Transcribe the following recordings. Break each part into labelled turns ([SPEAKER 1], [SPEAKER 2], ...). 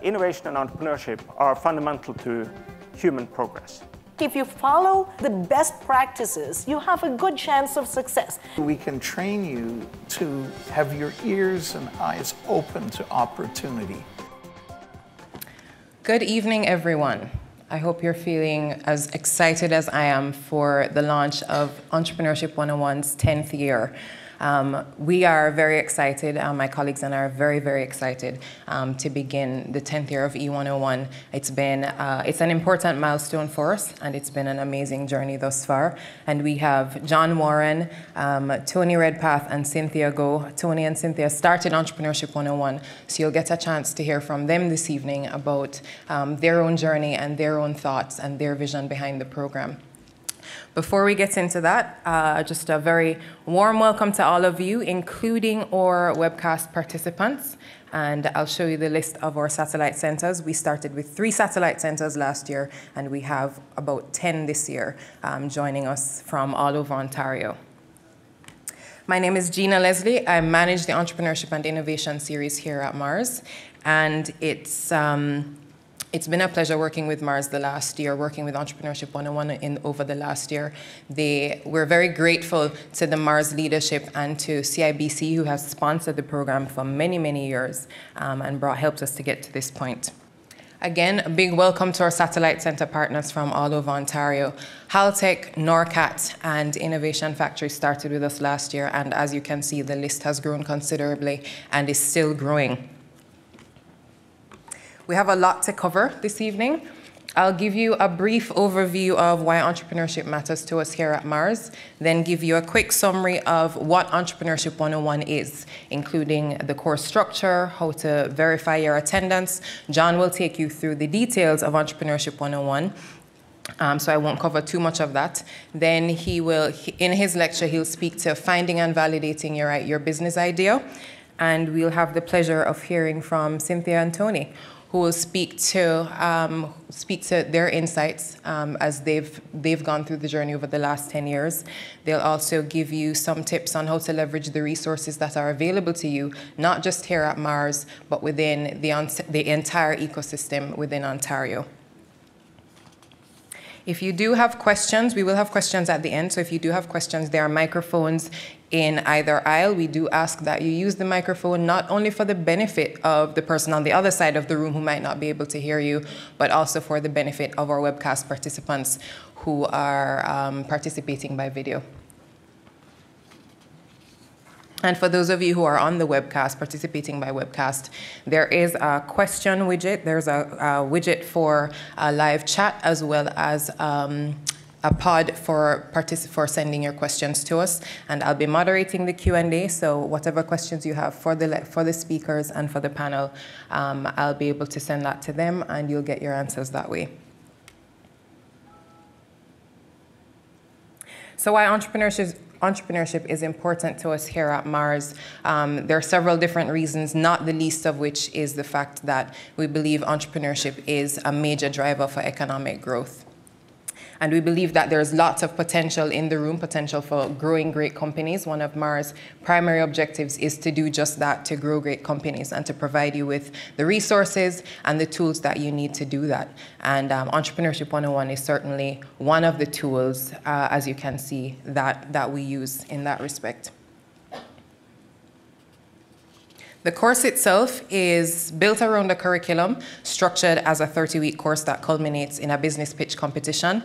[SPEAKER 1] innovation and entrepreneurship are fundamental to human progress.
[SPEAKER 2] If you follow the best practices, you have a good chance of success.
[SPEAKER 3] We can train you to have your ears and eyes open to opportunity.
[SPEAKER 4] Good evening, everyone. I hope you're feeling as excited as I am for the launch of Entrepreneurship 101's 10th year. We are very excited, my colleagues and I are very, very excited to begin the 10th year of E101. It's an important milestone for us, and it's been an amazing journey thus far. And we have Jon Worren, Tony Redpath, and Cynthia Go. Tony and Cynthia started Entrepreneurship 101, so you'll get a chance to hear from them this evening about their own journey and their own thoughts and their vision behind the program. Before we get into that, just a very warm welcome to all of you, including our webcast participants. And I'll show you the list of our satellite centers. We started with 3 satellite centers last year, and we have about 10 this year joining us from all over Ontario. My name is Gina Leslie. I manage the Entrepreneurship and Innovation series here at Mars. And it's been a pleasure working with Mars the last year, working with Entrepreneurship 101 over the last year. We're very grateful to the Mars leadership and to CIBC, who has sponsored the program for many, many years and helped us to get to this point. Again, a big welcome to our satellite center partners from all over Ontario. Haltech, Norcat, and Innovation Factory started with us last year, and as you can see, the list has grown considerably and is still growing. We have a lot to cover this evening. I'll give you a brief overview of why entrepreneurship matters to us here at Mars, then give you a quick summary of what Entrepreneurship 101 is, including the course structure, how to verify your attendance. Jon will take you through the details of Entrepreneurship 101. So I won't cover too much of that. Then in his lecture, he'll speak to finding and validating your business idea. And we'll have the pleasure of hearing from Cynthia and Tony, who will speak to their insights as they've gone through the journey over the last 10 years. They'll also give you some tips on how to leverage the resources that are available to you, not just here at Mars, but within the entire ecosystem within Ontario. If you do have questions, we will have questions at the end, so if you do have questions, there are microphones in either aisle. We do ask that you use the microphone not only for the benefit of the person on the other side of the room who might not be able to hear you, but also for the benefit of our webcast participants who are participating by video. And for those of you who are on the webcast, participating by webcast, there is a question widget. There's a widget for a live chat, as well as a pod for sending your questions to us. And I'll be moderating the Q&A, so whatever questions you have for the speakers and for the panel, I'll be able to send that to them, and you'll get your answers that way. So why entrepreneurship is important to us here at Mars. There are several different reasons, not the least of which is the fact that we believe entrepreneurship is a major driver for economic growth. And we believe that there's lots of potential in the room, potential for growing great companies. One of Mars' primary objectives is to do just that, to grow great companies and to provide you with the resources and the tools that you need to do that. And Entrepreneurship 101 is certainly one of the tools, as you can see, that we use in that respect. The course itself is built around a curriculum structured as a 30-week course that culminates in a business pitch competition.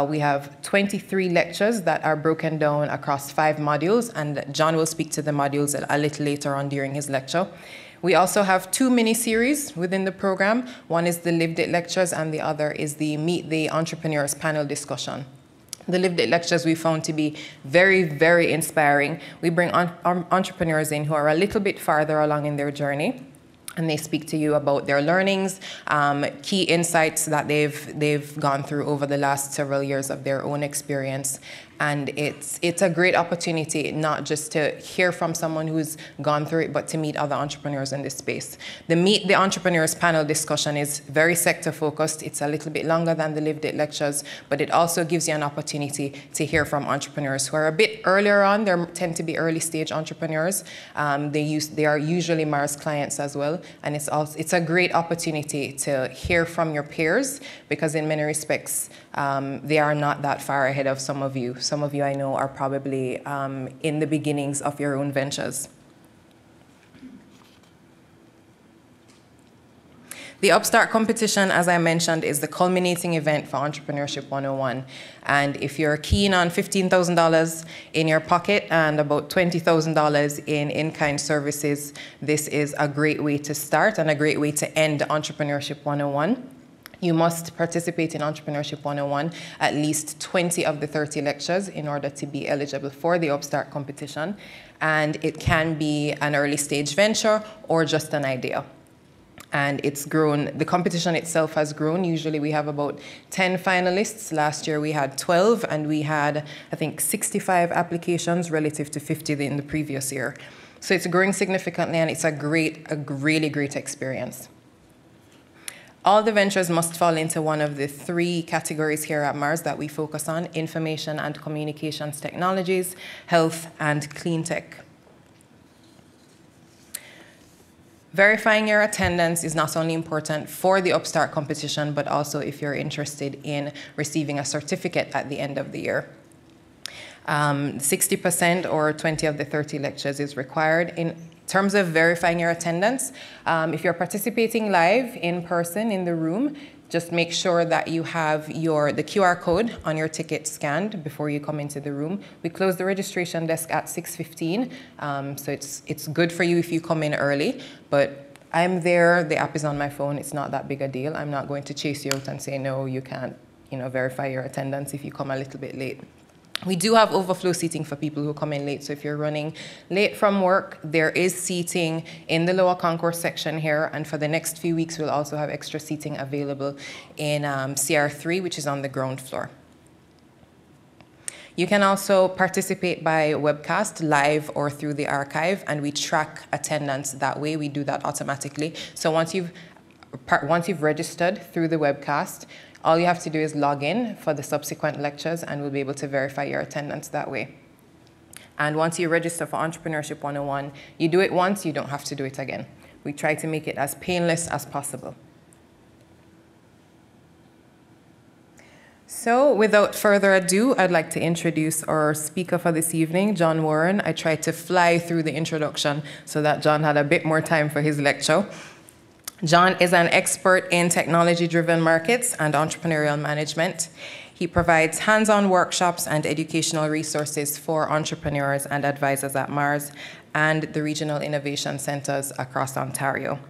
[SPEAKER 4] We have 23 lectures that are broken down across 5 modules, and Jon will speak to the modules a little later on during his lecture. We also have 2 mini-series within the program. One is the Lived It lectures, and the other is the Meet the Entrepreneurs panel discussion. The Lived It lectures we found to be very, very inspiring. We bring entrepreneurs in who are a little bit farther along in their journey, and they speak to you about their learnings, key insights that they've gone through over the last several years of their own experience. And it's a great opportunity not just to hear from someone who's gone through it, but to meet other entrepreneurs in this space. The Meet the Entrepreneurs panel discussion is very sector focused. It's a little bit longer than the lived it lectures, but it also gives you an opportunity to hear from entrepreneurs who are a bit earlier on. They tend to be early stage entrepreneurs. They are usually Mars clients as well. And it's a great opportunity to hear from your peers, because in many respects, they are not that far ahead of some of you. Some of you I know are probably in the beginnings of your own ventures. The Upstart competition, as I mentioned, is the culminating event for Entrepreneurship 101. And if you're keen on $15,000 in your pocket and about $20,000 in-kind services, this is a great way to start and a great way to end Entrepreneurship 101. You must participate in Entrepreneurship 101 at least 20 of the 30 lectures in order to be eligible for the Upstart competition. And it can be an early stage venture or just an idea. And it's grown, the competition itself has grown. Usually we have about 10 finalists. Last year we had 12, and we had, I think, 65 applications relative to 50 in the previous year. So it's growing significantly, and it's a really great experience. All the ventures must fall into one of the 3 categories here at Mars that we focus on: information and communications technologies, health, and clean tech. Verifying your attendance is not only important for the Upstart competition, but also if you're interested in receiving a certificate at the end of the year. 60% or 20 of the 30 lectures is required. In terms of verifying your attendance, if you're participating live in person in the room, just make sure that you have the QR code on your ticket scanned before you come into the room. We close the registration desk at 6:15, so it's good for you if you come in early, but I'm there, the app is on my phone, it's not that big a deal. I'm not going to chase you out and say, no, you can't verify your attendance if you come a little bit late. We do have overflow seating for people who come in late. So if you're running late from work, there is seating in the lower concourse section here. And for the next few weeks, we'll also have extra seating available in CR3, which is on the ground floor. You can also participate by webcast, live or through the archive, and we track attendance that way. We do that automatically. So once you've registered through the webcast, all you have to do is log in for the subsequent lectures, and we'll be able to verify your attendance that way. And once you register for Entrepreneurship 101, you do it once, you don't have to do it again. We try to make it as painless as possible. So without further ado, I'd like to introduce our speaker for this evening, Jon Worren. I tried to fly through the introduction so that Jon had a bit more time for his lecture. Jon is an expert in technology-driven markets and entrepreneurial management. He provides hands-on workshops and educational resources for entrepreneurs and advisors at Mars and the regional innovation centers across Ontario.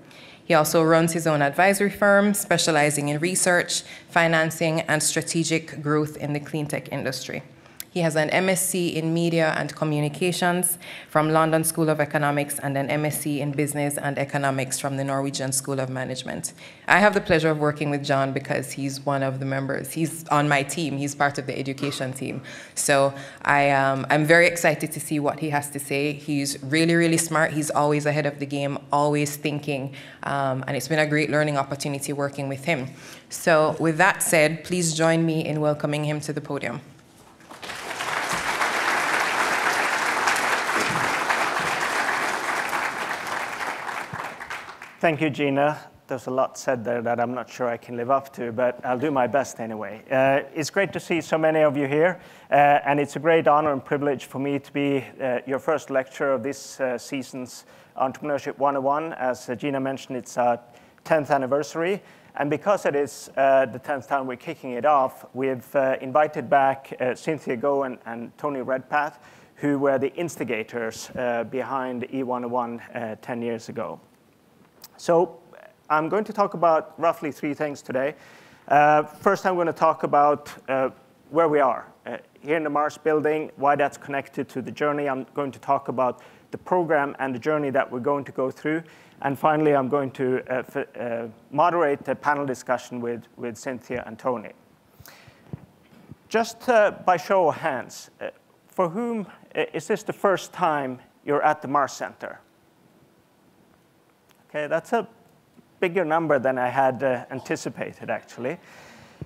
[SPEAKER 4] He also runs his own advisory firm, specializing in research, financing, and strategic growth in the clean tech industry. He has an MSc in Media and Communications from London School of Economics and an MSc in Business and Economics from the Norwegian School of Management. I have the pleasure of working with Jon because he's one of the members. He's on my team. He's part of the education team. So I'm very excited to see what he has to say. He's really, really smart. He's always ahead of the game, always thinking. And it's been a great learning opportunity working with him. So with that said, please join me in welcoming him to the podium.
[SPEAKER 1] Thank you, Gina. There's a lot said there that I'm not sure I can live up to, but I'll do my best anyway. It's great to see so many of you here, and it's a great honor and privilege for me to be your first lecturer of this season's Entrepreneurship 101. As Gina mentioned, it's our 10th anniversary, and because it is the 10th time we're kicking it off, we've invited back Cynthia Go and Tony Redpath, who were the instigators behind E101 10 years ago. So I'm going to talk about roughly 3 things today. First, I'm going to talk about where we are here in the Mars building, why that's connected to the journey. I'm going to talk about the program and the journey that we're going to go through. And finally, I'm going to moderate a panel discussion with Cynthia and Tony. just by show of hands, for whom is this the first time you're at the Mars Center? Okay, that's a bigger number than I had anticipated, actually.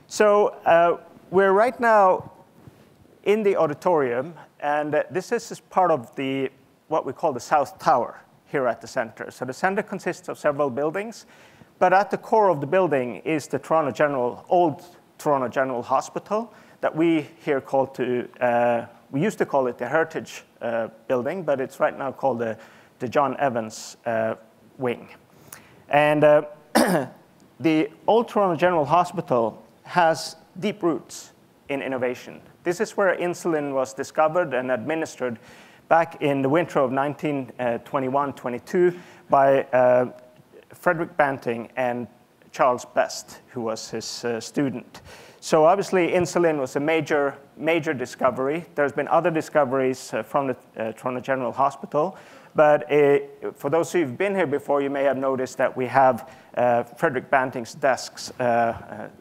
[SPEAKER 1] So we're right now in the auditorium, and this is part of what we call the South Tower here at the center. So the center consists of several buildings, but at the core of the building is the old Toronto General Hospital that we here we used to call it the Heritage Building, but it's right now called the John Evans Wing. And the old Toronto General Hospital has deep roots in innovation. This is where insulin was discovered and administered back in the winter of 1921-22 by Frederick Banting and Charles Best, who was his student. So obviously, insulin was a major discovery. There's been other discoveries from the Toronto General Hospital. But for those who've been here before, you may have noticed that we have Frederick Banting's desks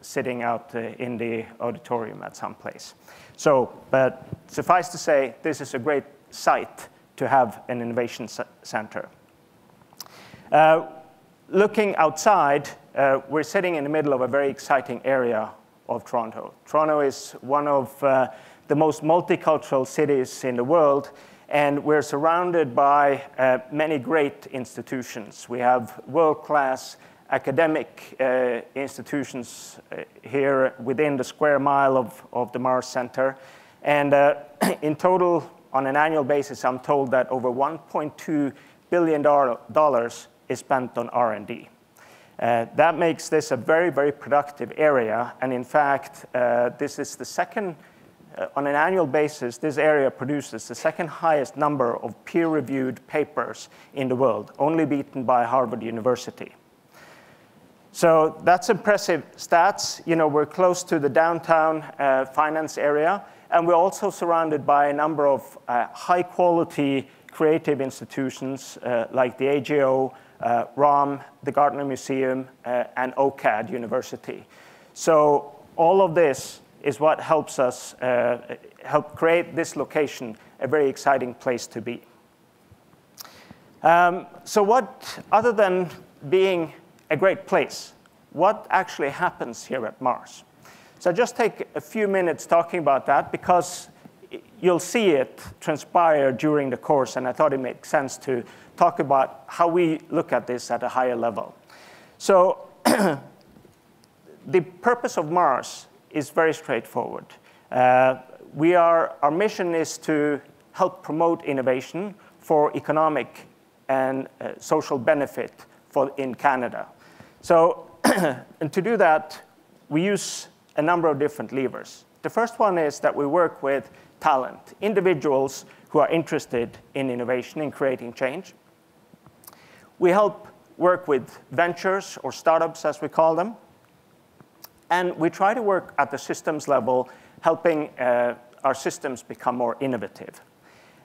[SPEAKER 1] sitting out in the auditorium at some place. So, but suffice to say, this is a great site to have an innovation center. Looking outside, we're sitting in the middle of a very exciting area of Toronto. Toronto is one of the most multicultural cities in the world, and we're surrounded by many great institutions. We have world-class academic institutions here within the square mile of the Mars Center. And in total, on an annual basis, I'm told that over $1.2 billion is spent on R&D. That makes this a very, very productive area. And in fact, this is the second, on an annual basis, this area produces the second highest number of peer-reviewed papers in the world, only beaten by Harvard University. So that's impressive stats. You know, we're close to the downtown finance area, and we're also surrounded by a number of high-quality creative institutions like the AGO, ROM, the Gardner Museum, and OCAD University. So all of this is what helps us help create this location a very exciting place to be. So what, other than being a great place, what actually happens here at Mars? So just take a few minutes talking about that, because you'll see it transpire during the course, and I thought it made sense to talk about how we look at this at a higher level. So the purpose of Mars is very straightforward. Our mission is to help promote innovation for economic and social benefit in Canada. So and to do that, we use a number of different levers. The first one is that we work with talent, individuals who are interested in innovation and creating change. We help work with ventures, or startups as we call them. And we try to work at the systems level, helping our systems become more innovative.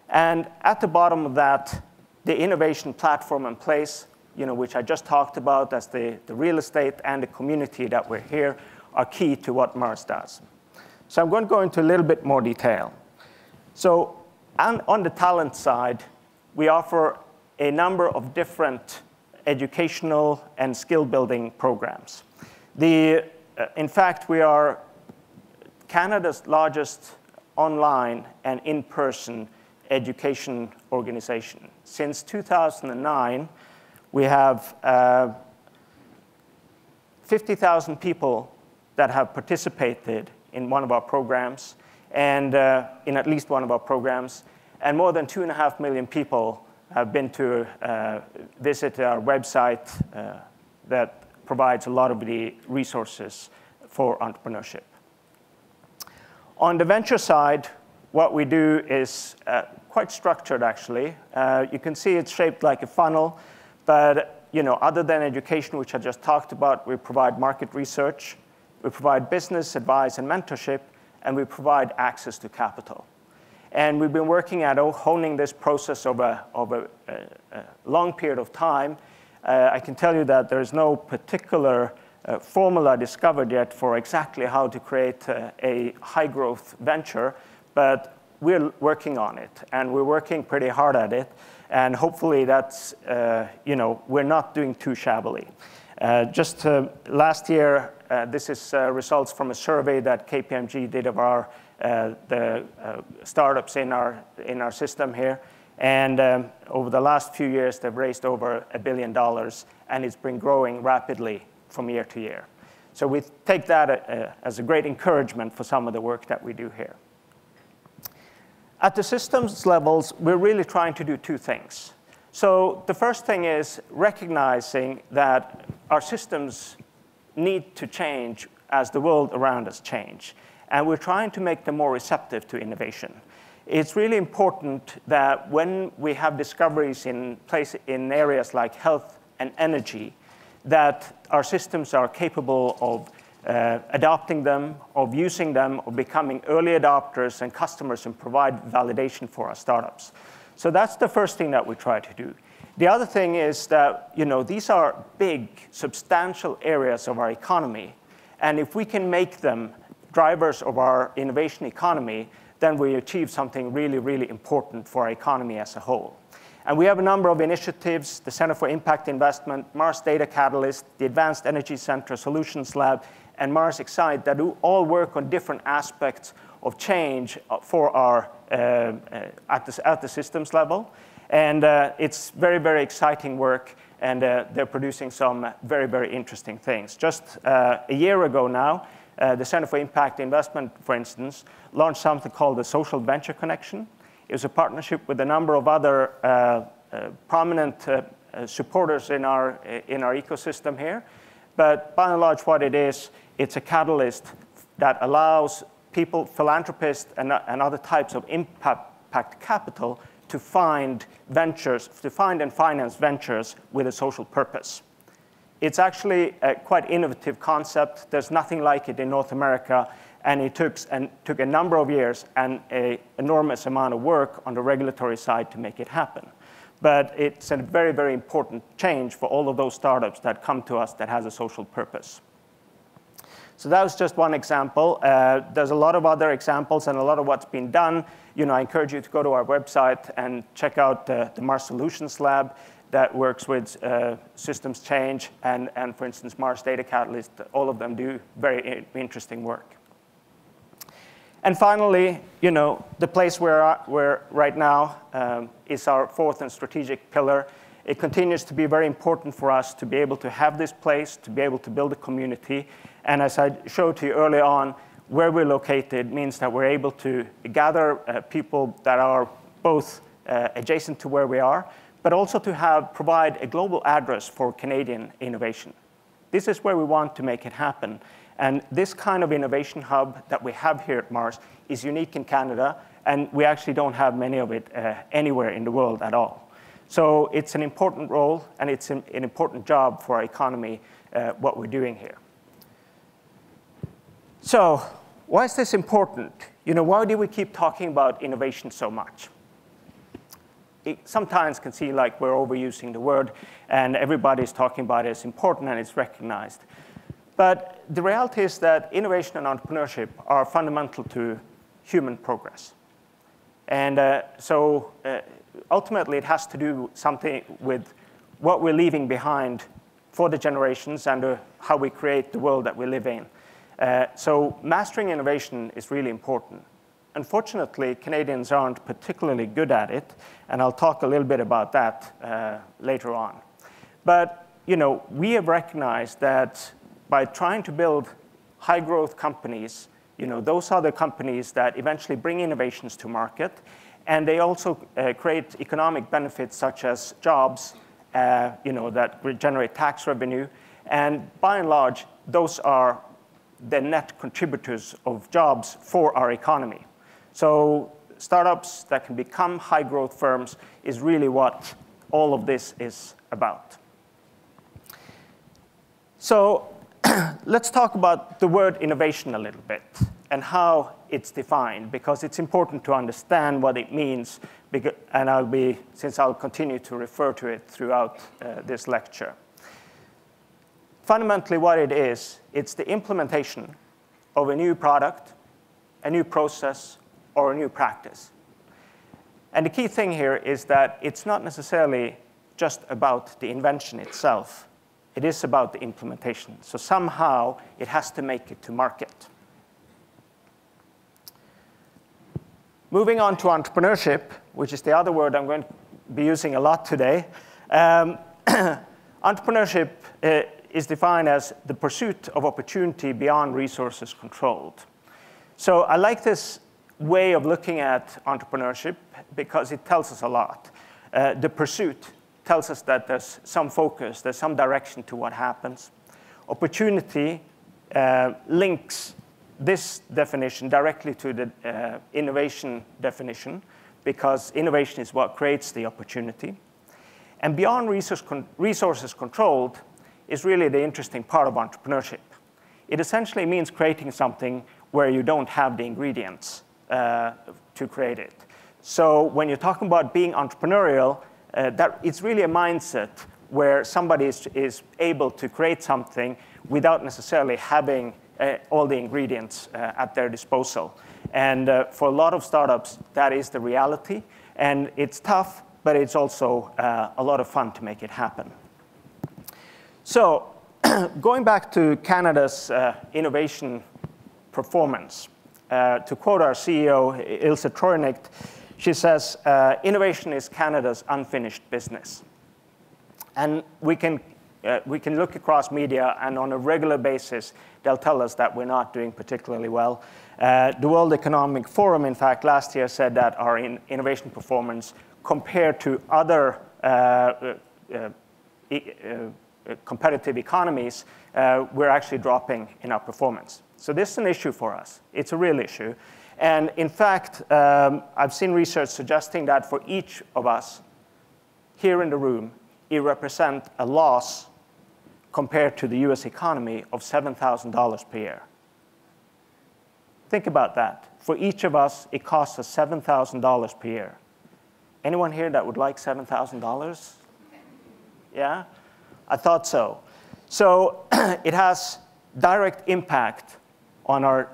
[SPEAKER 1] And at the bottom of that, the innovation platform in place, which I just talked about as the real estate and the community that we're here, are key to what Mars does. So I'm going to go into a little bit more detail. So on the talent side, we offer a number of different educational and skill-building programs. In fact, we are Canada's largest online and in-person education organization. Since 2009, we have 50,000 people that have participated in one of our programs, and in at least one of our programs, and more than 2.5 million people have been to visit our website that provides a lot of the resources for entrepreneurship. On the venture side, what we do is quite structured, actually. You can see it's shaped like a funnel, but other than education, which I just talked about, we provide market research, we provide business advice and mentorship, and we provide access to capital. And we've been working at honing this process over a long period of time. I can tell you that there is no particular formula discovered yet for exactly how to create a high-growth venture, but we're working on it, and we're working pretty hard at it, and hopefully that's, we're not doing too shabbily. Just last year, this is results from a survey that KPMG did of the startups in our system here. And over the last few years, they've raised over $1 billion, and it's been growing rapidly from year to year. So we take that as a great encouragement for some of the work that we do here. At the systems levels, we're really trying to do two things. So the first thing is recognizing that our systems need to change as the world around us change. And we're trying to make them more receptive to innovation. It's really important that when we have discoveries in areas like health and energy, that our systems are capable of adopting them, of using them, of becoming early adopters and customers and provide validation for our startups. So that's the first thing that we try to do. The other thing is that these are big, substantial areas of our economy. And if we can make them drivers of our innovation economy, then we achieve something really, really important for our economy as a whole. And we have a number of initiatives, the Center for Impact Investment, Mars Data Catalyst, the Advanced Energy Center Solutions Lab, and Mars Excite that do all work on different aspects of change for our, at the systems level. And it's very, very exciting work, and they're producing some very, very interesting things. Just a year ago now, the Center for Impact Investment, for instance, launched something called the Social Venture Connection. It was a partnership with a number of other prominent supporters in our ecosystem here. But by and large, what it is, it's a catalyst that allows people, philanthropists, and other types of impact capital to find ventures, to find and finance ventures with a social purpose. It's actually a quite innovative concept. There's nothing like it in North America, and it took a number of years and an enormous amount of work on the regulatory side to make it happen. But it's a very, very important change for all of those startups that come to us that has a social purpose. So that was just one example. There's a lot of other examples and a lot of what's been done. I encourage you to go to our website and check out the Mars Solutions Lab that works with systems change and, for instance, Mars Data Catalyst. All of them do very interesting work. And finally, the place we're right now is our fourth and strategic pillar. It continues to be very important for us to be able to have this place, to be able to build a community. And as I showed to you early on, where we're located means that we're able to gather people that are both adjacent to where we are, but also to provide a global address for Canadian innovation. This is where we want to make it happen. And this kind of innovation hub that we have here at Mars is unique in Canada, and we actually don't have many of it anywhere in the world at all. So it's an important role, and it's an important job for our economy, what we're doing here. So why is this important? Why do we keep talking about innovation so much? It sometimes can seem like we're overusing the word, and everybody's talking about it as important, and it's recognized. But the reality is that innovation and entrepreneurship are fundamental to human progress. And so ultimately, it has to do something with what we're leaving behind for the generations and how we create the world that we live in. So mastering innovation is really important. Unfortunately, Canadians aren't particularly good at it, and I'll talk a little bit about that later on. But we have recognized that by trying to build high-growth companies, those are the companies that eventually bring innovations to market, and they also create economic benefits such as jobs, that generate tax revenue, and by and large, those are the net contributors of jobs for our economy. So startups that can become high-growth firms is really what all of this is about. So let's talk about the word innovation a little bit and how it's defined, because it's important to understand what it means, and since I'll continue to refer to it throughout this lecture. fundamentally what it is, it's the implementation of a new product, a new process, or a new practice. And the key thing here is that it's not necessarily just about the invention itself. It is about the implementation. So somehow it has to make it to market. Moving on to entrepreneurship, which is the other word I'm going to be using a lot today. Entrepreneurship is defined as the pursuit of opportunity beyond resources controlled. So I like this way of looking at entrepreneurship because it tells us a lot. The pursuit tells us that there's some focus, there's some direction to what happens. Opportunity links this definition directly to the innovation definition, because innovation is what creates the opportunity. And beyond resources controlled is really the interesting part of entrepreneurship. It essentially means creating something where you don't have the ingredients to create it. So when you're talking about being entrepreneurial, that it's really a mindset where somebody is able to create something without necessarily having all the ingredients at their disposal. And for a lot of startups, that is the reality. And it's tough, but it's also a lot of fun to make it happen. So going back to Canada's innovation performance, to quote our CEO, Ilse Troynicht, she says, innovation is Canada's unfinished business. And we can look across media, and on a regular basis, they'll tell us that we're not doing particularly well. The World Economic Forum, in fact, last year said that our innovation performance compared to other competitive economies, we're actually dropping in our performance. So this is an issue for us. It's a real issue. And in fact, I've seen research suggesting that for each of us here in the room, it represents a loss compared to the US economy of $7,000 per year. Think about that. For each of us, it costs us $7,000 per year. Anyone here that would like $7,000? Yeah? I thought so. So it has direct impact on our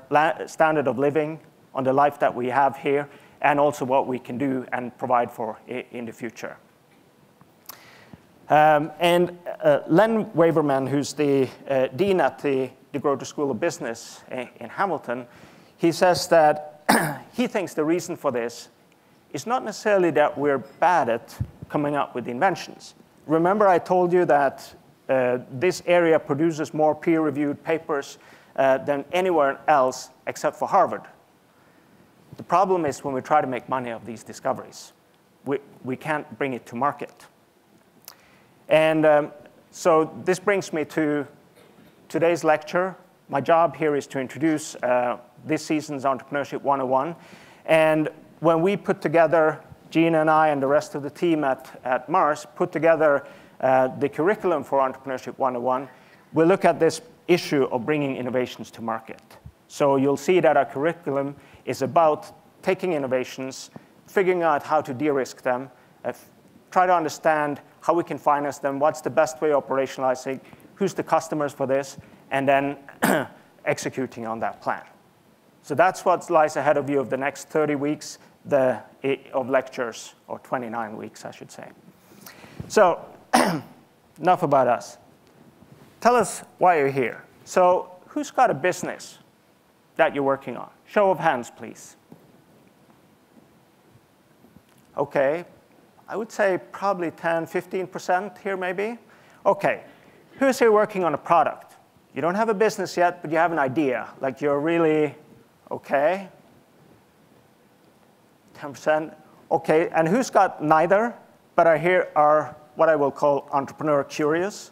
[SPEAKER 1] standard of living, on the life that we have here, and also what we can do and provide for in the future. Len Waverman, who's the dean at the Grota School of Business in Hamilton, he says that he thinks the reason for this is not necessarily that we're bad at coming up with inventions. Remember I told you that this area produces more peer-reviewed papers than anywhere else except for Harvard. The problem is when we try to make money of these discoveries, we can't bring it to market. And so this brings me to today's lecture. My job here is to introduce this season's Entrepreneurship 101. And when we put together, Gina and I and the rest of the team at Mars, put together the curriculum for Entrepreneurship 101, we'll look at this issue of bringing innovations to market. So you'll see that our curriculum is about taking innovations, figuring out how to de-risk them, try to understand how we can finance them, what's the best way of operationalizing, who's the customers for this, and then executing on that plan. So that's what lies ahead of you of the next 30 weeks of lectures, or 29 weeks, I should say. So enough about us. Tell us why you're here. So who's got a business that you're working on? Show of hands, please. OK. I would say probably 10, 15% here, maybe. OK. Who's here working on a product? You don't have a business yet, but you have an idea. Like you're really, OK. 10%. OK. And who's got neither, but are what I will call entrepreneur curious?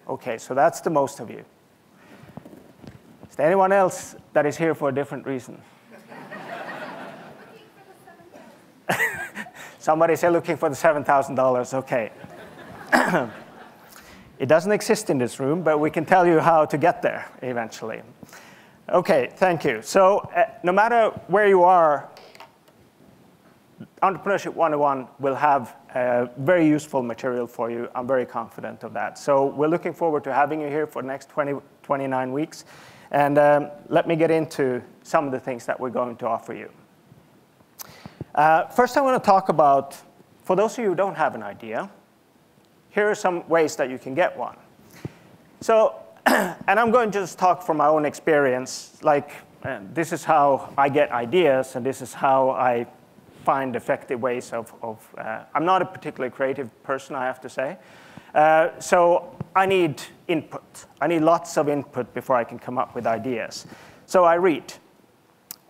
[SPEAKER 1] OK, so that's the most of you. Is there anyone else that is here for a different reason? Somebody say looking for the $7,000. OK. It doesn't exist in this room, but we can tell you how to get there eventually. OK, thank you. So no matter where you are, Entrepreneurship 101 will have very useful material for you. I'm very confident of that. So we're looking forward to having you here for the next 29 weeks. And let me get into some of the things that we're going to offer you. First, I want to talk about, for those of you who don't have an idea, here are some ways that you can get one. So, and I'm going to just talk from my own experience. Like, this is how I get ideas, and this is how I find effective ways of I'm not a particularly creative person, I have to say. So I need input. I need lots of input before I can come up with ideas. So I read.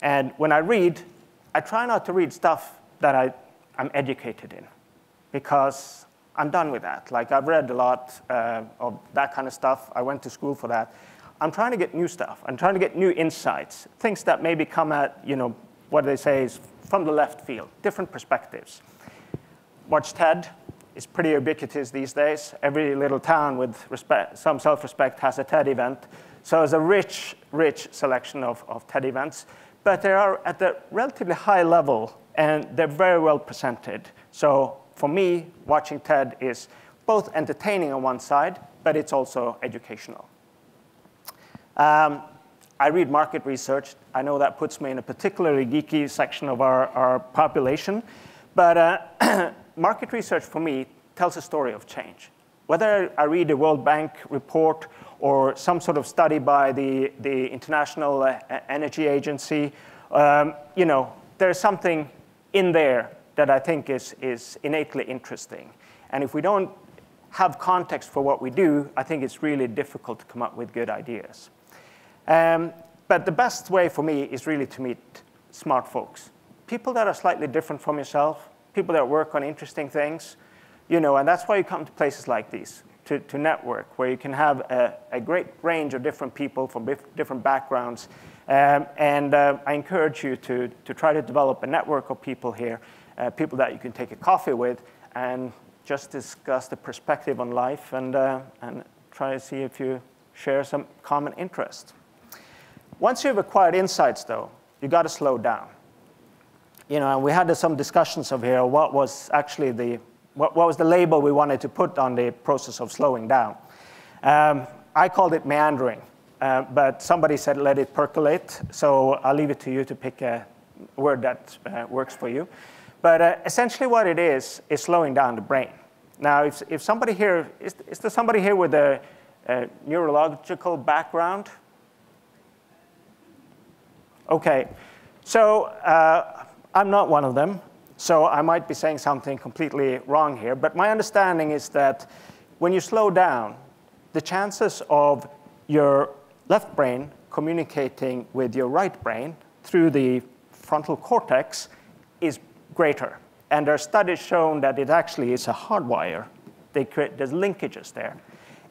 [SPEAKER 1] And when I read, I try not to read stuff that I'm educated in, because I'm done with that. Like, I've read a lot of that kind of stuff. I went to school for that. I'm trying to get new stuff. I'm trying to get new insights, things that maybe come at, what they say is from the left field, different perspectives. Watch TED. It's pretty ubiquitous these days. Every little town with some self-respect has a TED event. So there's a rich, rich selection of TED events. But they are at a relatively high level, and they're very well presented. So for me, watching TED is both entertaining on one side, but it's also educational. I read market research. I know that puts me in a particularly geeky section of our population. But market research, for me, tells a story of change. Whether I read a World Bank report or some sort of study by the International Energy Agency, there's something in there that I think is innately interesting. And if we don't have context for what we do, I think it's really difficult to come up with good ideas. But the best way for me is really to meet smart folks. People that are slightly different from yourself, people that work on interesting things, and that's why you come to places like these, to network, where you can have a great range of different people from different backgrounds. I encourage you to try to develop a network of people here, people that you can take a coffee with and just discuss the perspective on life and try to see if you share some common interest. Once you've acquired insights, though, you've got to slow down. And we had some discussions of here, what was actually what was the label we wanted to put on the process of slowing down. I called it meandering, but somebody said let it percolate, so I'll leave it to you to pick a word that works for you. But essentially what it is slowing down the brain. Now, if somebody here, is there somebody here with a neurological background? Okay, so I'm not one of them, so I might be saying something completely wrong here, but my understanding is that when you slow down, the chances of your left brain communicating with your right brain through the frontal cortex is greater. And there are studies showing that it actually is a hardwire. There's linkages there.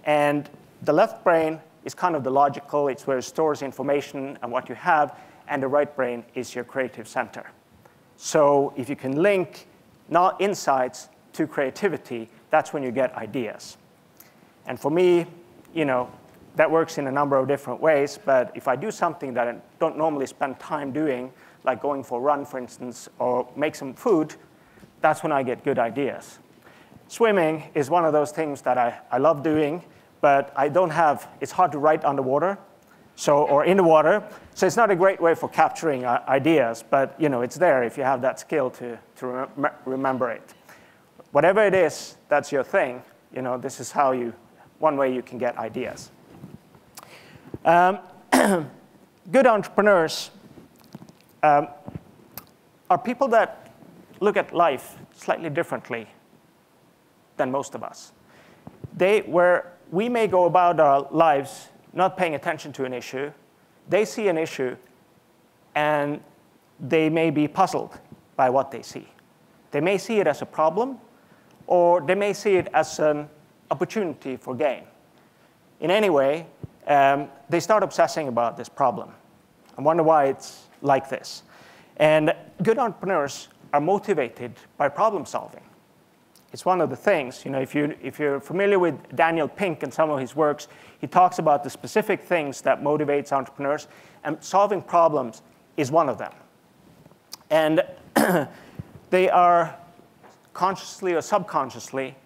[SPEAKER 1] And the left brain is kind of the logical, it's where it stores information and what you have, and the right brain is your creative center. So if you can link not insights to creativity, that's when you get ideas. And for me, that works in a number of different ways, but if I do something that I don't normally spend time doing, like going for a run, for instance, or make some food, that's when I get good ideas. Swimming is one of those things that I love doing, but it's hard to write underwater, or in the water, so it's not a great way for capturing ideas, but it's there if you have that skill to remember it. Whatever it is, that's your thing. This is one way you can get ideas. Good entrepreneurs are people that look at life slightly differently than most of us. Where we may go about our lives not paying attention to an issue, they see an issue and they may be puzzled by what they see. They may see it as a problem, or they may see it as an opportunity for gain. In any way, they start obsessing about this problem and wonder why it's like this. And good entrepreneurs are motivated by problem solving. It's one of the things, if you're familiar with Daniel Pink and some of his works, he talks about the specific things that motivates entrepreneurs, and solving problems is one of them. And they are consciously or subconsciously,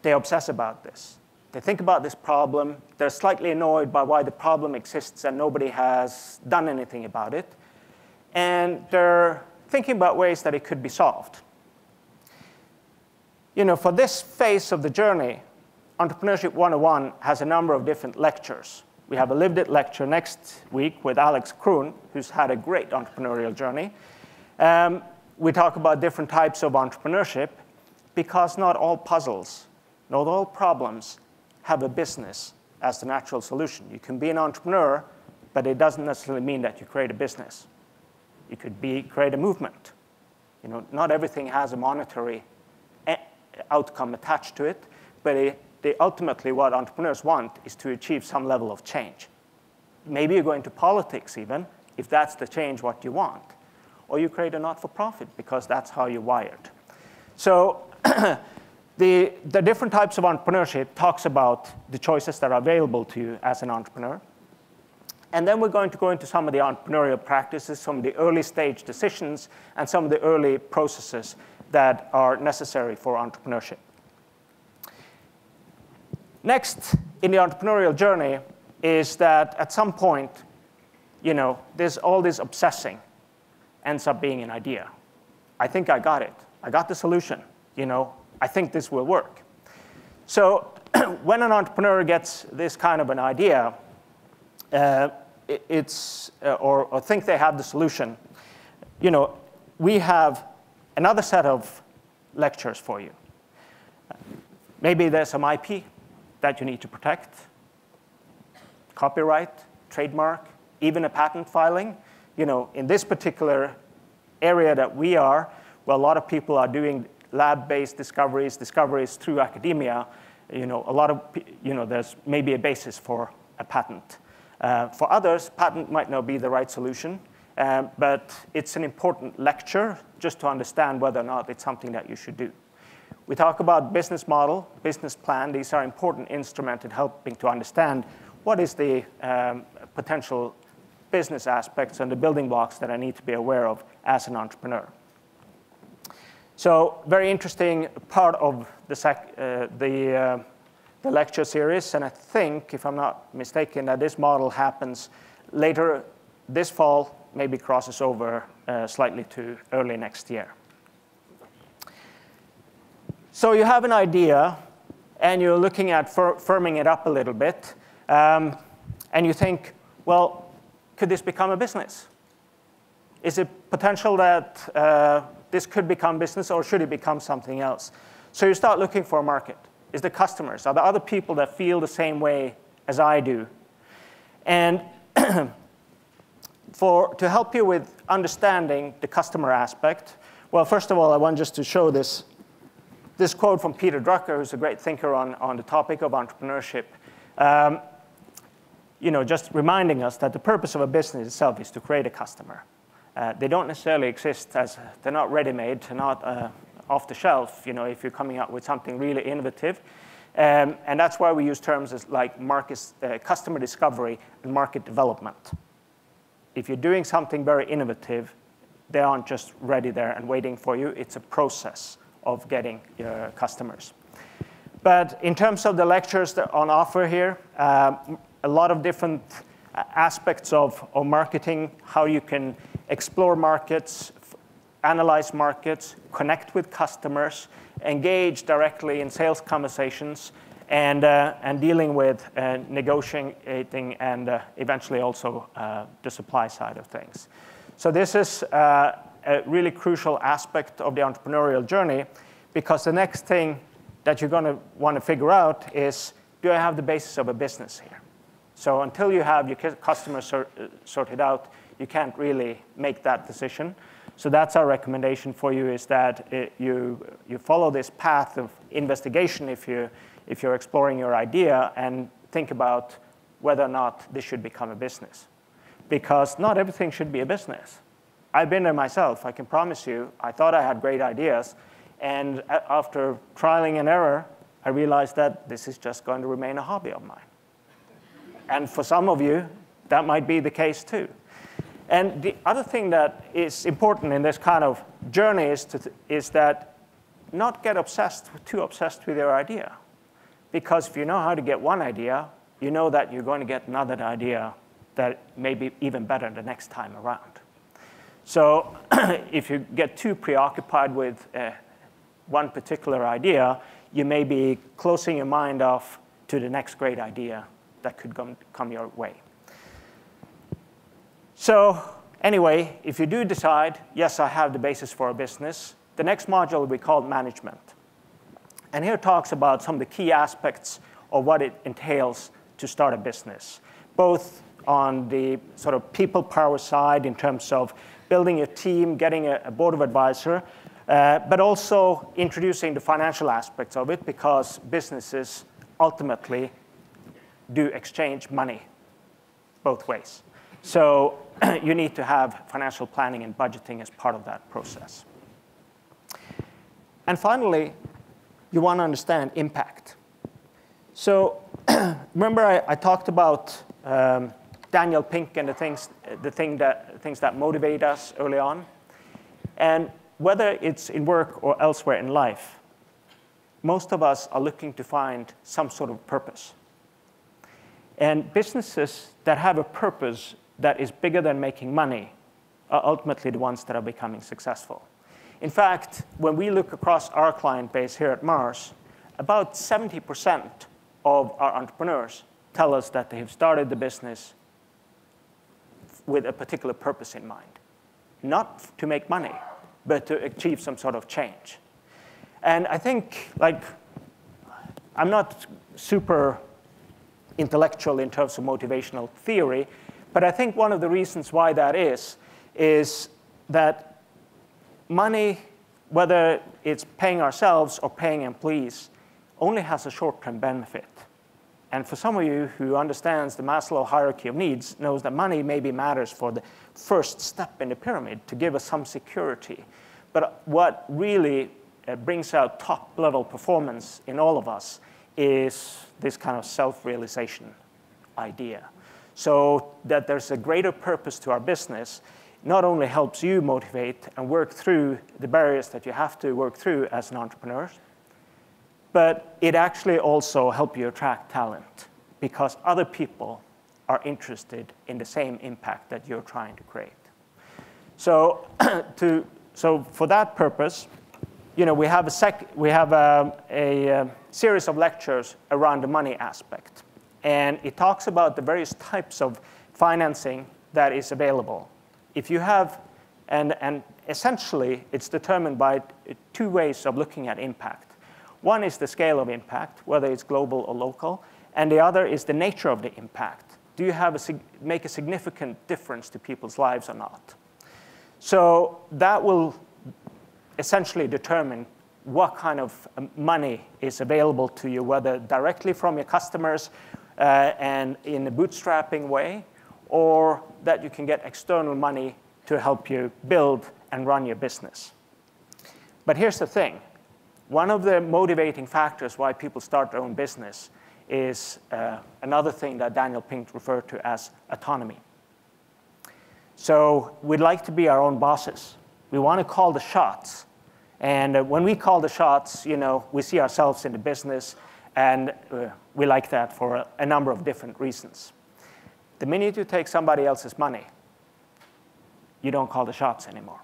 [SPEAKER 1] they obsess about this. They think about this problem. They're slightly annoyed by why the problem exists and nobody has done anything about it. And they're thinking about ways that it could be solved. For this phase of the journey, Entrepreneurship 101 has a number of different lectures. We have a lived it lecture next week with Alex Kroon, who's had a great entrepreneurial journey. We talk about different types of entrepreneurship because not all puzzles, not all problems have a business as the natural solution. You can be an entrepreneur, but it doesn't necessarily mean that you create a business. You could create a movement. Not everything has a monetary outcome attached to it, but ultimately what entrepreneurs want is to achieve some level of change. Maybe you go into politics even, if that's the change what you want. Or you create a not-for-profit because that's how you're wired. So the different types of entrepreneurship talks about the choices that are available to you as an entrepreneur. And then we're going to go into some of the entrepreneurial practices, some of the early stage decisions, and some of the early processes that are necessary for entrepreneurship. Next in the entrepreneurial journey is that at some point, there's all this obsessing ends up being an idea. I think I got it. I got the solution. I think this will work. So when an entrepreneur gets this kind of an idea, or think they have the solution, we have another set of lectures for you. Maybe there's some IP that you need to protect, copyright, trademark, even a patent filing. In this particular area that we are, where a lot of people are doing lab-based discoveries through academia, there's maybe a basis for a patent. For others, patent might not be the right solution, but it's an important lecture just to understand whether or not it's something that you should do. We talk about business model, business plan. These are important instruments in helping to understand what is the potential business aspects and the building blocks that I need to be aware of as an entrepreneur. So very interesting part of the lecture series, and I think, if I'm not mistaken, that this model happens later this fall, maybe crosses over slightly to early next year. So you have an idea, and you're looking at firming it up a little bit, and you think, well, could this become a business? Is it potential that this could become business, or should it become something else? So you start looking for a market. Is the customers? Are there other people that feel the same way as I do? And to help you with understanding the customer aspect, well, first of all, I want just to show this quote from Peter Drucker, who's a great thinker on the topic of entrepreneurship. Just reminding us that the purpose of a business itself is to create a customer. They don't necessarily exist as, they're not ready-made, they're not off the shelf, if you're coming out with something really innovative. And that's why we use terms as like customer discovery and market development. If you're doing something very innovative, they aren't just ready there and waiting for you. It's a process of getting your customers. But in terms of the lectures that are on offer here, a lot of different aspects of marketing, how you can explore markets, analyze markets, connect with customers, engage directly in sales conversations, and dealing with negotiating and eventually also the supply side of things. So this is a really crucial aspect of the entrepreneurial journey, because the next thing that you're going to want to figure out is, do I have the basis of a business here? So until you have your customers sorted out, you can't really make that decision. So that's our recommendation for you, is that you follow this path of investigation if you're exploring your idea, and think about whether or not this should become a business. Because not everything should be a business. I've been there myself. I can promise you, I thought I had great ideas. And after trialing and error, I realized that this is just going to remain a hobby of mine. And for some of you, that might be the case too. And the other thing that is important in this kind of journey is that not get too obsessed with your idea. Because if you know how to get one idea, you know that you're going to get another idea that may be even better the next time around. So if you get too preoccupied with one particular idea, you may be closing your mind off to the next great idea that could come your way. So anyway, if you do decide, yes, I have the basis for a business, the next module will be called management. And here it talks about some of the key aspects of what it entails to start a business, both on the sort of people power side in terms of building a team, getting a board of advisor, but also introducing the financial aspects of it, because businesses ultimately do exchange money both ways. So you need to have financial planning and budgeting as part of that process. And finally, you want to understand impact. So remember I talked about Daniel Pink and the things that motivate us early on. And whether it's in work or elsewhere in life, most of us are looking to find some sort of purpose. And businesses that have a purpose that is bigger than making money are ultimately the ones that are becoming successful. In fact, when we look across our client base here at Mars, about 70% of our entrepreneurs tell us that they have started the business with a particular purpose in mind. Not to make money, but to achieve some sort of change. And I think, I'm not super intellectual in terms of motivational theory, but I think one of the reasons why that is that money, whether it's paying ourselves or paying employees, only has a short-term benefit. And for some of you who understands the Maslow hierarchy of needs, knows that money maybe matters for the first step in the pyramid to give us some security. But what really brings out top-level performance in all of us is this kind of self-realization idea. So that there's a greater purpose to our business not only helps you motivate and work through the barriers that you have to work through as an entrepreneur, but it actually also helps you attract talent because other people are interested in the same impact that you're trying to create. So, so for that purpose, we have a series of lectures around the money aspect. And it talks about the various types of financing that is available. If you have, and essentially it's determined by two ways of looking at impact. One is the scale of impact, whether it's global or local, and the other is the nature of the impact. Do you make a significant difference to people's lives or not? So that will essentially determine what kind of money is available to you, whether directly from your customers and in a bootstrapping way, or that you can get external money to help you build and run your business. But here's the thing. One of the motivating factors why people start their own business is another thing that Daniel Pink referred to as autonomy. So we'd like to be our own bosses. We want to call the shots. And when we call the shots, we see ourselves in the business, and we like that for a number of different reasons. The minute you take somebody else's money, you don't call the shots anymore.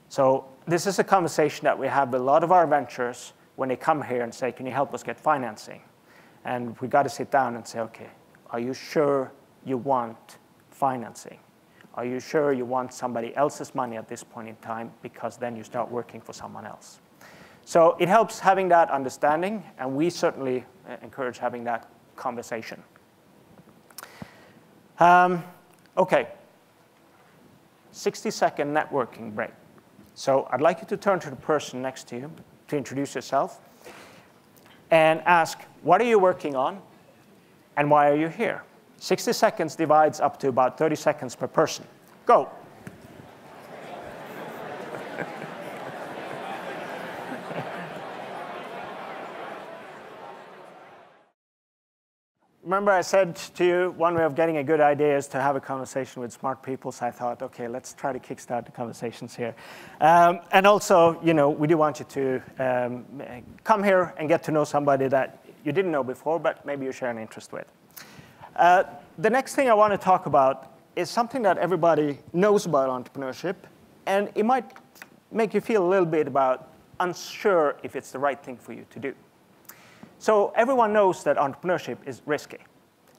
[SPEAKER 1] So this is a conversation that we have with a lot of our ventures when they come here and say, can you help us get financing? And we got to sit down and say, okay, are you sure you want financing? Are you sure you want somebody else's money at this point in time? Because then you start working for someone else. So it helps having that understanding, and we certainly encourage having that conversation. Okay, 60-second networking break. So I'd like you to turn to the person next to you to introduce yourself and ask, what are you working on and why are you here? 60 seconds divides up to about 30 seconds per person. Go. remember I said to you, one way of getting a good idea is to have a conversation with smart people. So I thought, OK, let's try to kickstart the conversations here. And also, we do want you to come here and get to know somebody that you didn't know before, but maybe you share an interest with. The next thing I want to talk about is something that everybody knows about entrepreneurship. And it might make you feel a little bit unsure if it's the right thing for you to do. So everyone knows that entrepreneurship is risky.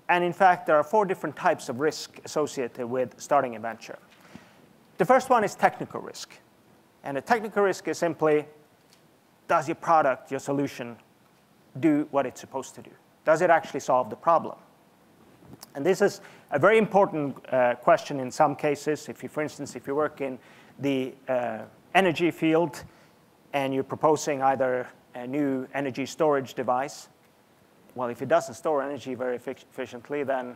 [SPEAKER 1] And in fact, there are 4 different types of risk associated with starting a venture. The first one is technical risk. And the technical risk is simply, does your product, your solution, do what it's supposed to do? Does it actually solve the problem? And this is a very important question in some cases. For instance, if you work in the energy field and you're proposing either a new energy storage device, well, if it doesn't store energy very efficiently, then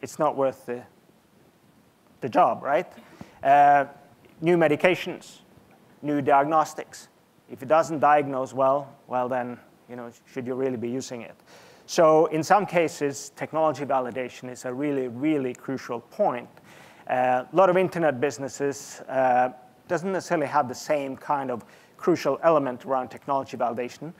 [SPEAKER 1] it's not worth the job, right? New medications, new diagnostics. If it doesn't diagnose well, then should you really be using it? So in some cases, technology validation is a really, really crucial point. A lot of internet businesses doesn't necessarily have the same kind of crucial element around technology validation.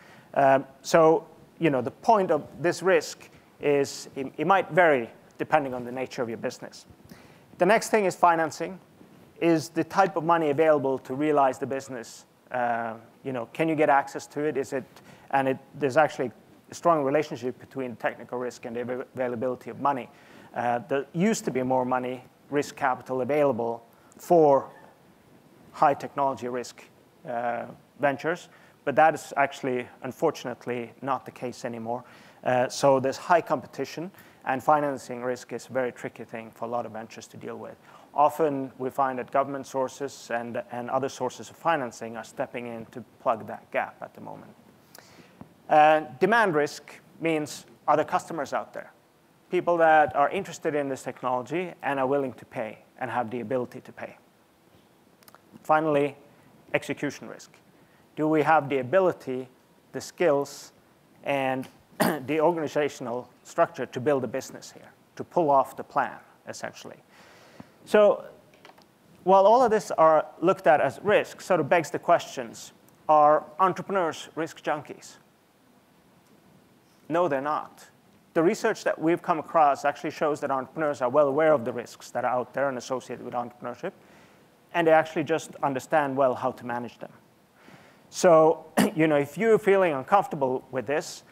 [SPEAKER 1] So the point of this risk is it might vary depending on the nature of your business. The next thing is financing. Is the type of money available to realize the business? Can you get access to it? There's actually a strong relationship between technical risk and the availability of money. There used to be more money, risk capital available for high technology risk ventures, but that is actually, unfortunately, not the case anymore. So there's high competition, and financing risk is a very tricky thing for a lot of ventures to deal with. Often we find that government sources and other sources of financing are stepping in to plug that gap at the moment. Demand risk means are there customers out there? People that are interested in this technology and are willing to pay and have the ability to pay. Finally, execution risk. Do we have the ability, the skills, and the organizational structure to build a business here, to pull off the plan, essentially? So while all of this are looked at as risks, sort of begs the questions, are entrepreneurs risk junkies? No, they're not. The research that we've come across actually shows that entrepreneurs are well aware of the risks that are out there and associated with entrepreneurship, and they actually just understand well how to manage them. So if you're feeling uncomfortable with this,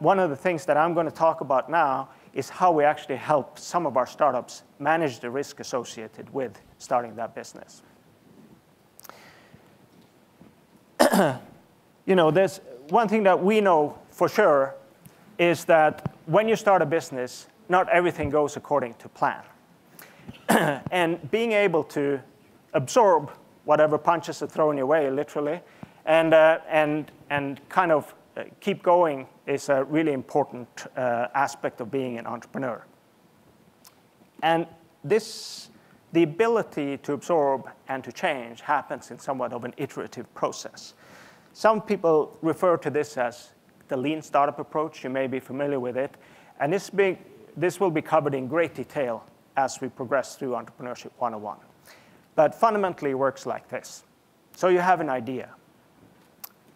[SPEAKER 1] one of the things that I'm going to talk about now is how we actually help some of our startups manage the risk associated with starting that business. There's one thing that we know for sure is that when you start a business, not everything goes according to plan. And being able to absorb whatever punches are thrown your way, literally, and kind of keep going is a really important aspect of being an entrepreneur. And the ability to absorb and to change happens in somewhat of an iterative process. Some people refer to this as the lean startup approach. You may be familiar with it. And this will be covered in great detail as we progress through Entrepreneurship 101. But fundamentally, it works like this. So you have an idea.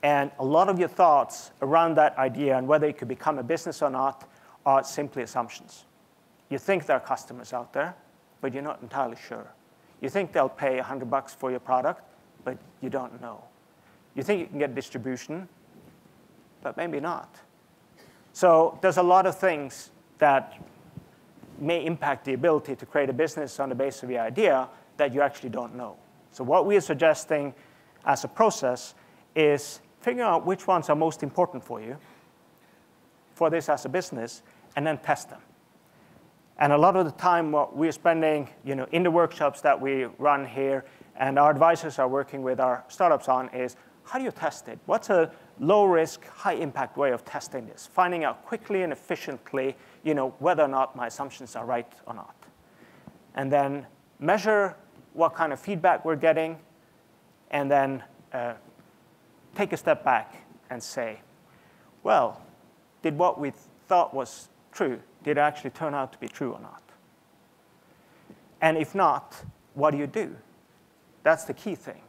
[SPEAKER 1] And a lot of your thoughts around that idea and whether it could become a business or not are simply assumptions. You think there are customers out there, but you're not entirely sure. You think they'll pay $100 for your product, but you don't know. You think you can get distribution, but maybe not. So there's a lot of things that may impact the ability to create a business on the basis of your idea that you actually don't know. So what we are suggesting as a process is figuring out which ones are most important for you for this as a business, and then test them. And a lot of the time, what we're spending in the workshops that we run here and our advisors are working with our startups on is, how do you test it? What's a low-risk, high-impact way of testing this? Finding out quickly and efficiently whether or not my assumptions are right or not. And then measure what kind of feedback we're getting, and then take a step back and say, well, did what we thought was true, did it actually turn out to be true or not? And if not, what do you do? That's the key thing.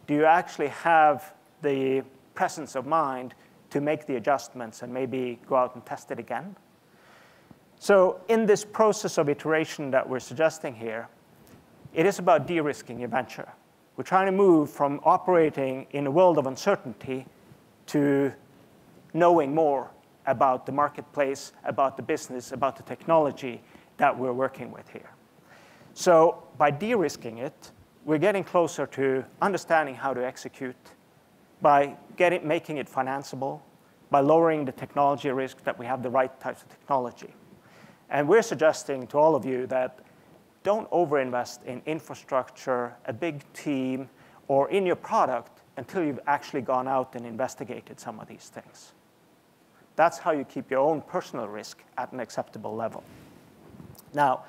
[SPEAKER 1] Do you actually have the presence of mind to make the adjustments and maybe go out and test it again? So in this process of iteration that we're suggesting here, it is about de-risking your venture. We're trying to move from operating in a world of uncertainty to knowing more about the marketplace, about the business, about the technology that we're working with here. So by de-risking it, we're getting closer to understanding how to execute, by making it financeable, by lowering the technology risk, that we have the right types of technology. And we're suggesting to all of you that don't overinvest in infrastructure, a big team, or in your product until you've actually gone out and investigated some of these things. That's how you keep your own personal risk at an acceptable level. Now,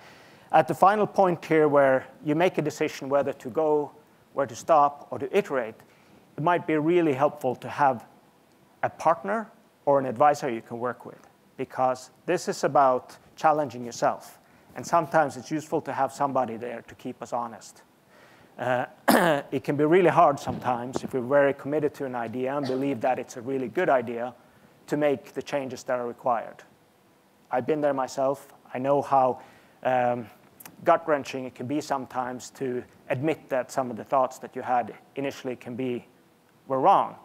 [SPEAKER 1] at the final point here where you make a decision whether to go, where to stop, or to iterate, it might be really helpful to have a partner or an advisor you can work with, because this is about challenging yourself. And sometimes it's useful to have somebody there to keep us honest. It can be really hard sometimes if we're very committed to an idea and believe that it's a really good idea to make the changes that are required. I've been there myself. I know how gut-wrenching it can be sometimes to admit that some of the thoughts that you had initially were wrong.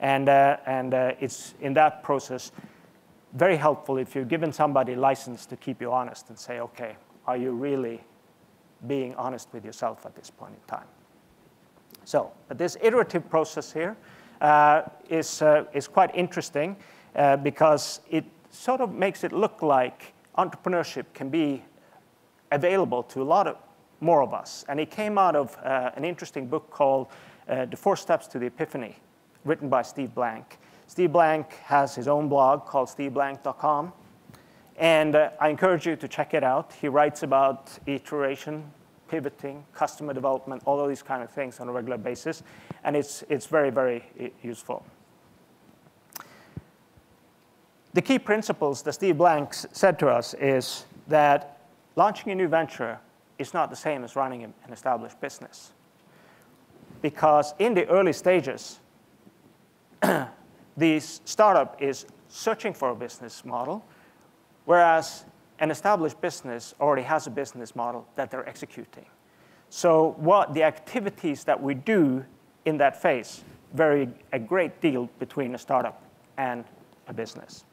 [SPEAKER 1] And it's in that process very helpful if you're given somebody license to keep you honest and say, okay, are you really being honest with yourself at this point in time? So, but this iterative process here is quite interesting because it sort of makes it look like entrepreneurship can be available to a lot more of us. And it came out of an interesting book called The 4 Steps to the Epiphany, written by Steve Blank. Steve Blank has his own blog called steveblank.com. And I encourage you to check it out. He writes about iteration, pivoting, customer development, all of these kind of things on a regular basis. And it's very, very useful. The key principles that Steve Blank said to us is that launching a new venture is not the same as running an established business. Because in the early stages, the startup is searching for a business model, whereas an established business already has a business model that they're executing. So what the activities that we do in that phase vary a great deal between a startup and a business.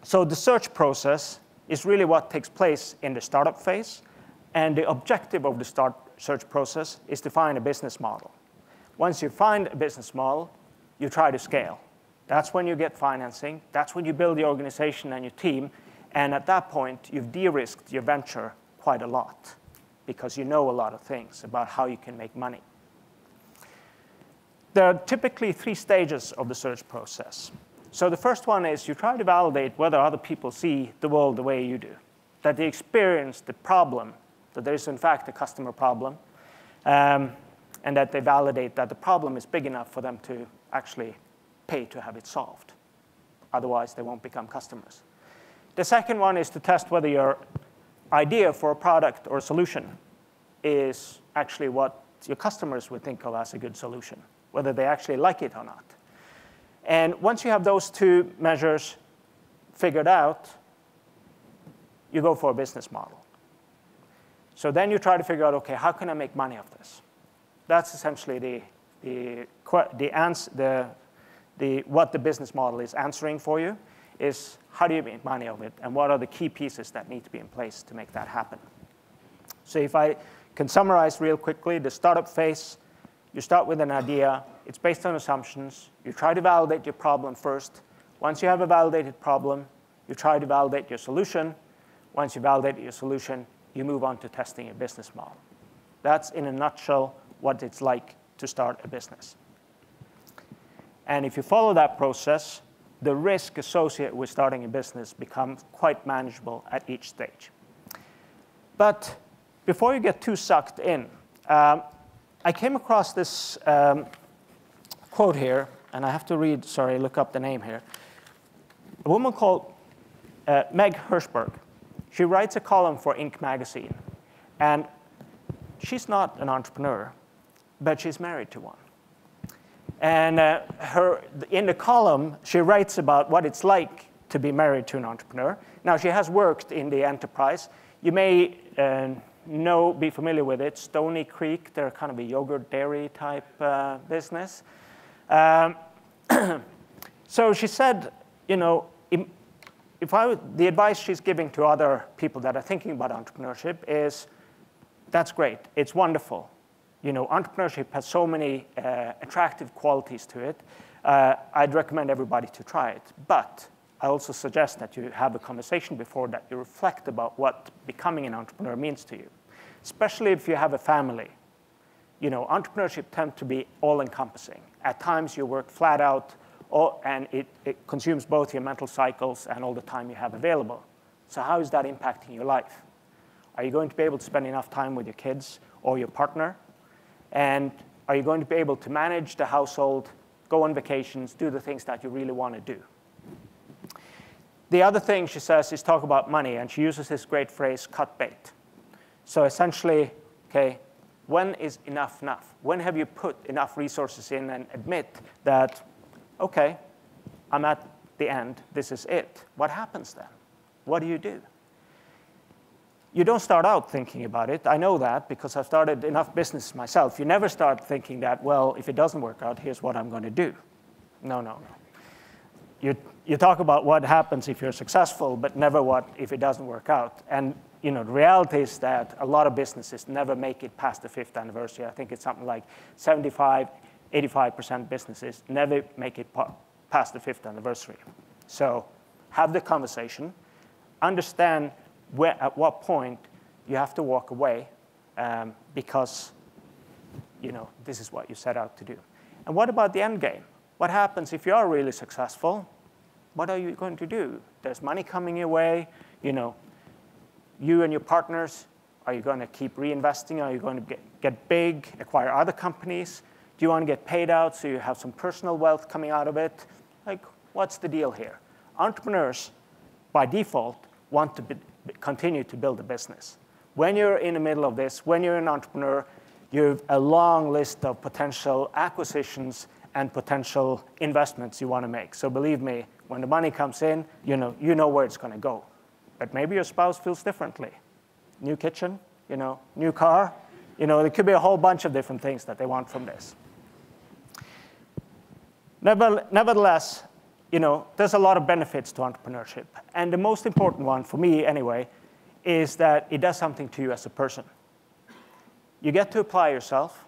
[SPEAKER 1] So the search process is really what takes place in the startup phase, and the objective of the search process is to find a business model. Once you find a business model, you try to scale. That's when you get financing. That's when you build the organization and your team. And at that point, you've de-risked your venture quite a lot because you know a lot of things about how you can make money. There are typically 3 stages of the search process. So the first one is you try to validate whether other people see the world the way you do, that they experience the problem, that there is in fact a customer problem, and that they validate that the problem is big enough for them to actually pay to have it solved. Otherwise, they won't become customers. The second one is to test whether your idea for a product or a solution is actually what your customers would think of as a good solution, whether they actually like it or not. And once you have those 2 measures figured out, you go for a business model. So then you try to figure out, okay, how can I make money of this? That's essentially what the business model is answering for you, is how do you make money of it, and what are the key pieces that need to be in place to make that happen. So if I can summarize real quickly, the startup phase, you start with an idea. It's based on assumptions. You try to validate your problem first. Once you have a validated problem, you try to validate your solution. Once you validate your solution, you move on to testing a business model. That's, in a nutshell, what it's like to start a business. And if you follow that process, the risk associated with starting a business becomes quite manageable at each stage. But before you get too sucked in, I came across this quote here, and I have to look up the name here. A woman called Meg Hirschberg. She writes a column for Inc. magazine. And she's not an entrepreneur, but she's married to one. And in the column, she writes about what it's like to be married to an entrepreneur. Now, she has worked in the enterprise. You may be familiar with it, Stony Creek. They're kind of a yogurt dairy type business. So she said, you know, the advice she's giving to other people that are thinking about entrepreneurship is, that's great, it's wonderful. You know, entrepreneurship has so many attractive qualities to it. I'd recommend everybody to try it. But I also suggest that you have a conversation before that you reflect about what becoming an entrepreneur means to you, especially if you have a family. You know, entrepreneurship tends to be all-encompassing. At times, you work flat out, and it consumes both your mental cycles and all the time you have available. So how is that impacting your life? Are you going to be able to spend enough time with your kids or your partner? And are you going to be able to manage the household, go on vacations, do the things that you really want to do? The other thing she says is talk about money, and she uses this great phrase, cut bait. So essentially, okay, when is enough enough? When have you put enough resources in and admit that, okay, I'm at the end, this is it. What happens then? What do you do? You don't start out thinking about it. I know that because I've started enough business myself. You never start thinking that, well, if it doesn't work out, here's what I'm going to do. No, no, no. You talk about what happens if you're successful, but never what if it doesn't work out. And you know, the reality is that a lot of businesses never make it past the 5th anniversary. I think it's something like 75, 85% businesses never make it past the 5th anniversary. So have the conversation, understand at what point you have to walk away because you know, this is what you set out to do. And what about the end game? What happens if you are really successful? What are you going to do? There's money coming your way. You know, you and your partners, are you going to keep reinvesting? Are you going to get big, acquire other companies? Do you want to get paid out so you have some personal wealth coming out of it? Like, what's the deal here? Entrepreneurs, by default, want to continue to build a business. When you're in the middle of this, when you're an entrepreneur, you have a long list of potential acquisitions and potential investments you want to make. So believe me, when the money comes in, you know where it's going to go. But maybe your spouse feels differently. New kitchen, you know, new car. You know, there could be a whole bunch of different things that they want from this. Nevertheless, you know, there's a lot of benefits to entrepreneurship. And the most important one, for me anyway, is that it does something to you as a person. You get to apply yourself,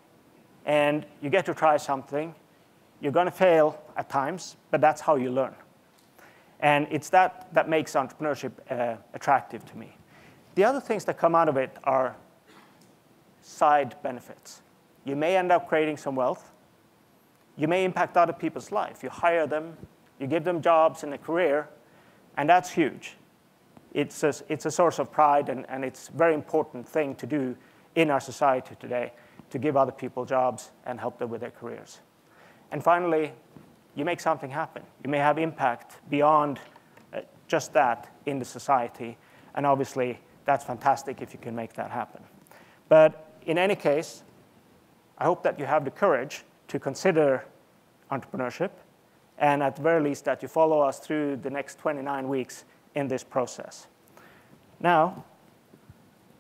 [SPEAKER 1] and you get to try something. You're going to fail at times, but that's how you learn. And it's that makes entrepreneurship attractive to me. The other things that come out of it are side benefits. You may end up creating some wealth. You may impact other people's life. You hire them. You give them jobs and a career, and that's huge. It's a source of pride, and it's a very important thing to do in our society today, to give other people jobs and help them with their careers. And finally, you make something happen. You may have impact beyond just that in the society, and obviously, that's fantastic if you can make that happen. But in any case, I hope that you have the courage to consider entrepreneurship, and at the very least that you follow us through the next 29 weeks in this process. Now,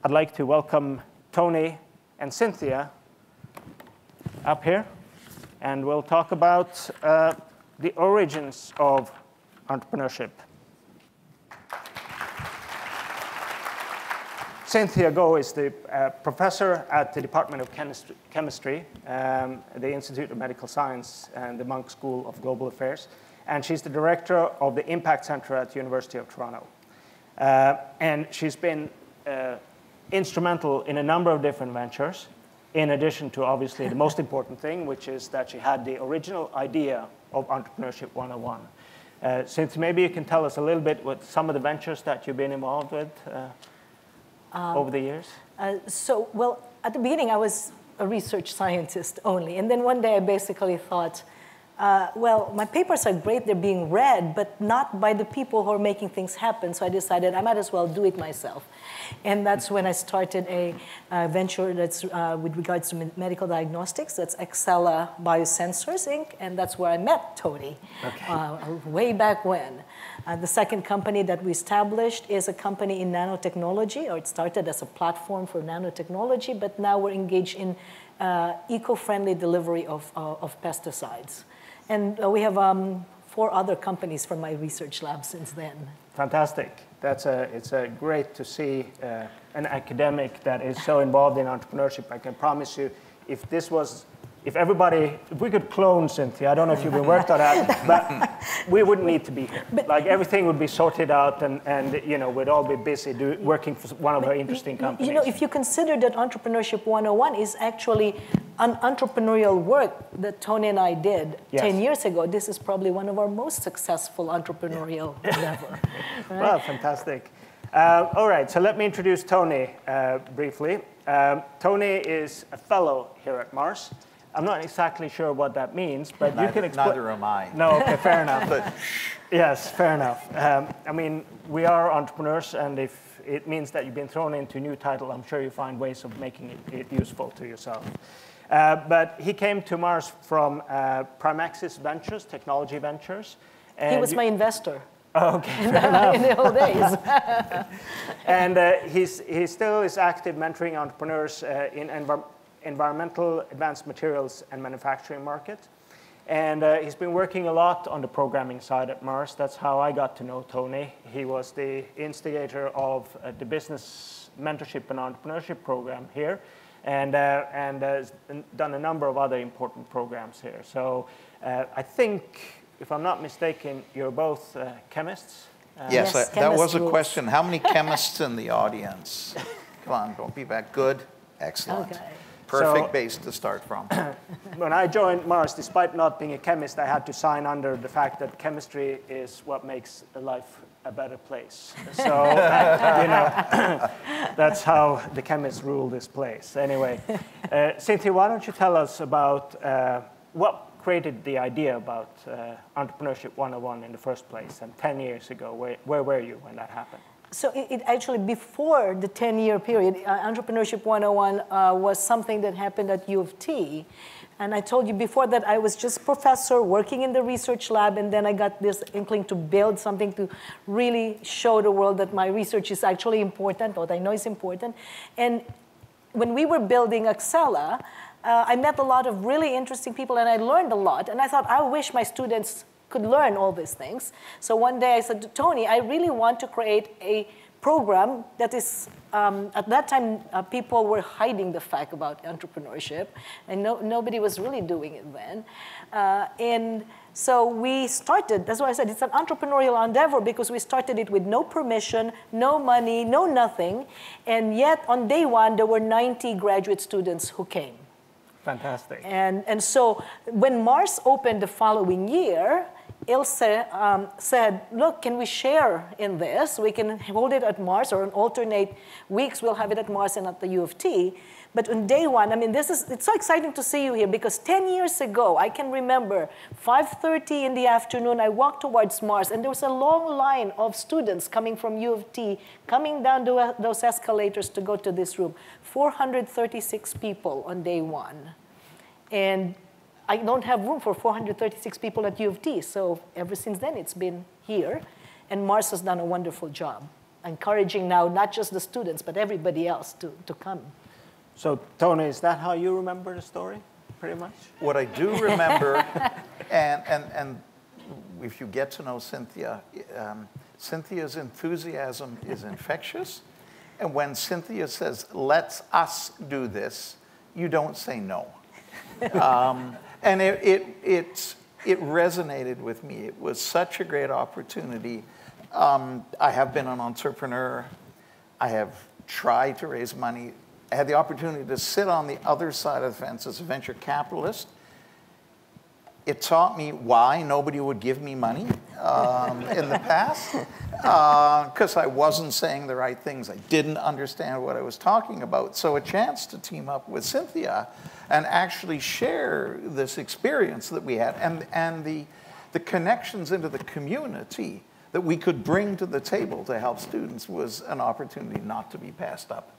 [SPEAKER 1] I'd like to welcome Tony and Cynthia up here, and we'll talk about the origins of entrepreneurship. Cynthia Go is the professor at the Department of Chemistry, the Institute of Medical Science, and the Monk School of Global Affairs. And she's the director of the Impact Center at the University of Toronto. And she's been instrumental in a number of different ventures, in addition to, obviously, the most important thing, which is that she had the original idea of Entrepreneurship 101. Cynthia, maybe you can tell us a little bit what some of the ventures that you've been involved with over the years?
[SPEAKER 2] Well, at the beginning, I was a research scientist only. And then one day, I basically thought, Well, my papers are great, they're being read, but not by the people who are making things happen. So I decided I might as well do it myself. And that's when I started a venture that's with regards to medical diagnostics. That's Excella Biosensors, Inc., and that's where I met Tony, way back when. The second company that we established is a company in nanotechnology, or it started as a platform for nanotechnology, but now we're engaged in eco-friendly delivery of pesticides. And we have 4 other companies from my research lab since then.
[SPEAKER 1] Fantastic. It's great to see an academic that is so involved in entrepreneurship. I can promise you, if we could clone Cynthia, I don't know if you've been worked on that, but we wouldn't need to be here. Like everything would be sorted out, and you know, we'd all be busy working for one of our interesting companies.
[SPEAKER 2] You know, if you consider that Entrepreneurship 101 is actually an entrepreneurial work that Tony and I did 10 years ago, this is probably one of our most successful entrepreneurial endeavor. Right?
[SPEAKER 1] Wow, fantastic. All right, so let me introduce Tony briefly. Tony is a fellow here at Mars. I'm not exactly sure what that means, but you can explain.
[SPEAKER 3] Neither am I.
[SPEAKER 1] No, okay, fair enough. But yes, fair enough. I mean, we are entrepreneurs, and if it means that you've been thrown into a new title, I'm sure you find ways of making it useful to yourself. But he came to Mars from Primaxis Ventures, Technology Ventures. And
[SPEAKER 2] he was my investor.
[SPEAKER 1] Oh, okay, fair enough.
[SPEAKER 2] In the old days.
[SPEAKER 1] And he still is active mentoring entrepreneurs in environmental, advanced materials, and manufacturing market. And he's been working a lot on the programming side at Mars. That's how I got to know Tony. He was the instigator of the Business Mentorship and Entrepreneurship Program here, and has done a number of other important programs here. So I think, if I'm not mistaken, you're both chemists?
[SPEAKER 3] Yes,
[SPEAKER 2] Yes,
[SPEAKER 3] that was a
[SPEAKER 2] chemist
[SPEAKER 3] question. How many chemists in the audience? Come on, don't be back. Good. Excellent.
[SPEAKER 2] Okay.
[SPEAKER 3] Perfect base to start from.
[SPEAKER 1] When I joined Mars, despite not being a chemist, I had to sign under the fact that chemistry is what makes life a better place. So, you know, that's how the chemists rule this place. Anyway, Cynthia, why don't you tell us about what created the idea about Entrepreneurship 101 in the first place, and 10 years ago, where were you when that happened?
[SPEAKER 2] So it actually, before the 10-year period, Entrepreneurship 101 was something that happened at U of T. And I told you before that I was just a professor working in the research lab, and then I got this inkling to build something to really show the world that my research is actually important, what I know is important. And when we were building Excella, I met a lot of really interesting people, and I learned a lot. And I thought, I wish my students could learn all these things. So one day I said to Tony, I really want to create a program that is, at that time, people were hiding the fact about entrepreneurship, and nobody was really doing it then. And so we started, that's why I said it's an entrepreneurial endeavor, because we started it with no permission, no money, no nothing, and yet on day one, there were 90 graduate students who came.
[SPEAKER 1] Fantastic.
[SPEAKER 2] And so when Mars opened the following year, Ilse said, look, can we share in this? We can hold it at Mars, or on alternate weeks, we'll have it at Mars and at the U of T. But on day one, I mean, it's so exciting to see you here, because 10 years ago, I can remember 5:30 in the afternoon, I walked towards Mars, and there was a long line of students coming from U of T, coming down those escalators to go to this room. 436 people on day one. And I don't have room for 436 people at U of T, so ever since then it's been here, and Mars has done a wonderful job, encouraging now not just the students, but everybody else to come.
[SPEAKER 3] So
[SPEAKER 1] Tony, is that how you remember the story, pretty much?
[SPEAKER 3] What I do remember, and if you get to know Cynthia, Cynthia's enthusiasm is infectious, and when Cynthia says, let's us do this, you don't say no. And it resonated with me. It was such a great opportunity. I have been an entrepreneur. I have tried to raise money. I had the opportunity to sit on the other side of the fence as a venture capitalist. It taught me why nobody would give me money. in the past because I wasn't saying the right things. I didn't understand what I was talking about. So a chance to team up with Cynthia and actually share this experience that we had and the connections into the community that we could bring to the table to help students was an opportunity not to be passed up.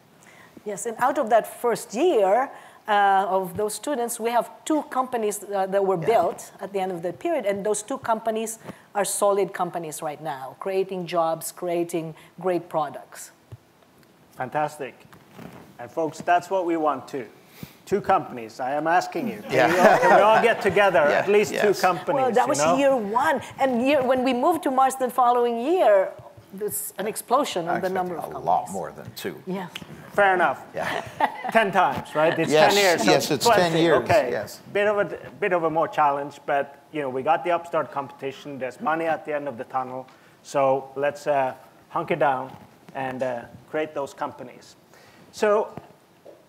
[SPEAKER 2] Yes, and out of that first year of those students, we have 2 companies that were built at the end of the period, and those 2 companies are solid companies right now, creating jobs, creating great products.
[SPEAKER 1] Fantastic. And folks, that's what we want too. 2 companies. I am asking you. Can we all get together? At least 2 companies.
[SPEAKER 2] Well, that was year 1. And when we moved to Mars the following year, there's an explosion of the number of companies.
[SPEAKER 3] A lot more than 2.
[SPEAKER 2] Yeah.
[SPEAKER 1] Fair enough.
[SPEAKER 3] Yeah.
[SPEAKER 1] 10 times, right? It's
[SPEAKER 3] yes,
[SPEAKER 1] 10 years. So
[SPEAKER 3] yes, it's
[SPEAKER 1] 20.
[SPEAKER 3] 10 years.
[SPEAKER 1] Okay.
[SPEAKER 3] Yes.
[SPEAKER 1] Bit of a more challenge, but we got the Upstart competition. There's money at the end of the tunnel. So let's hunker down and create those companies. So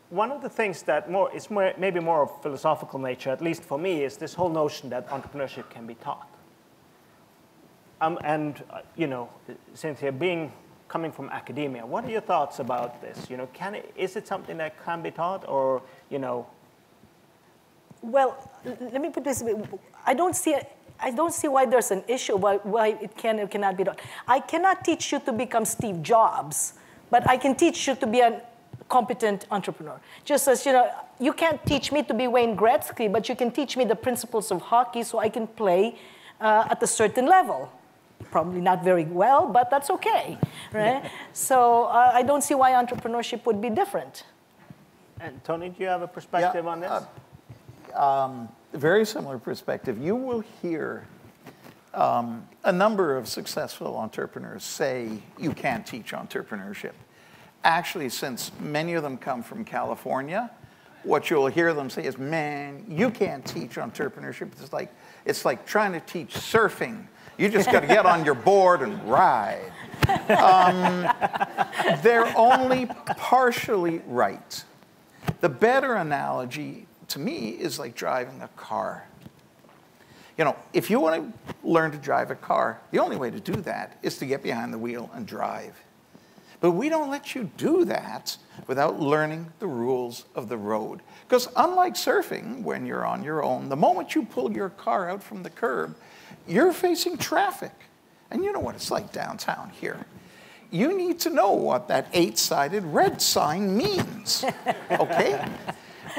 [SPEAKER 1] one of the things that is maybe more of philosophical nature, at least for me, is this whole notion that entrepreneurship can be taught. Cynthia, coming from academia, what are your thoughts about this? Is it something that can be taught, or
[SPEAKER 2] Well, let me put this. I don't see why there's an issue why it can or cannot be done. I cannot teach you to become Steve Jobs, but I can teach you to be a competent entrepreneur. Just as you can't teach me to be Wayne Gretzky, but you can teach me the principles of hockey so I can play at a certain level. Probably not very well, but that's okay, right? So I don't see why entrepreneurship would be different.
[SPEAKER 1] And Tony, do you have a perspective on this?
[SPEAKER 3] Very similar perspective. You will hear a number of successful entrepreneurs say you can't teach entrepreneurship. Actually, since many of them come from California, what you'll hear them say is, man, you can't teach entrepreneurship. It's like trying to teach surfing. You just got to get on your board and ride. They're only partially right. The better analogy to me is like driving a car. If you want to learn to drive a car, the only way to do that is to get behind the wheel and drive. But we don't let you do that without learning the rules of the road. Because unlike surfing, when you're on your own, the moment you pull your car out from the curb, you're facing traffic. And you know what it's like downtown here. You need to know what that 8-sided red sign means, okay?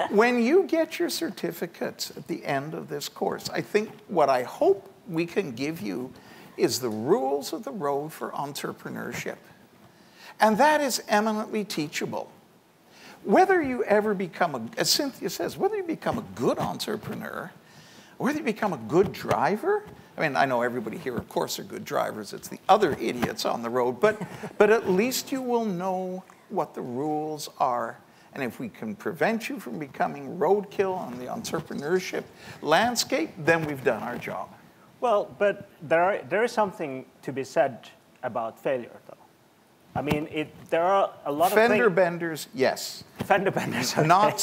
[SPEAKER 3] When you get your certificate at the end of this course, I think what I hope we can give you is the rules of the road for entrepreneurship. And that is eminently teachable. Whether you ever become, as Cynthia says, whether you become a good entrepreneur, or whether you become a good driver, I mean, I know everybody here, of course, are good drivers. It's the other idiots on the road. But at least you will know what the rules are. And if we can prevent you from becoming roadkill on the entrepreneurship landscape, then we've done our job.
[SPEAKER 1] Well, but there is something to be said about failure, though. I mean, there are a lot of
[SPEAKER 3] fender benders, yes.
[SPEAKER 1] Fender benders, okay.
[SPEAKER 3] Not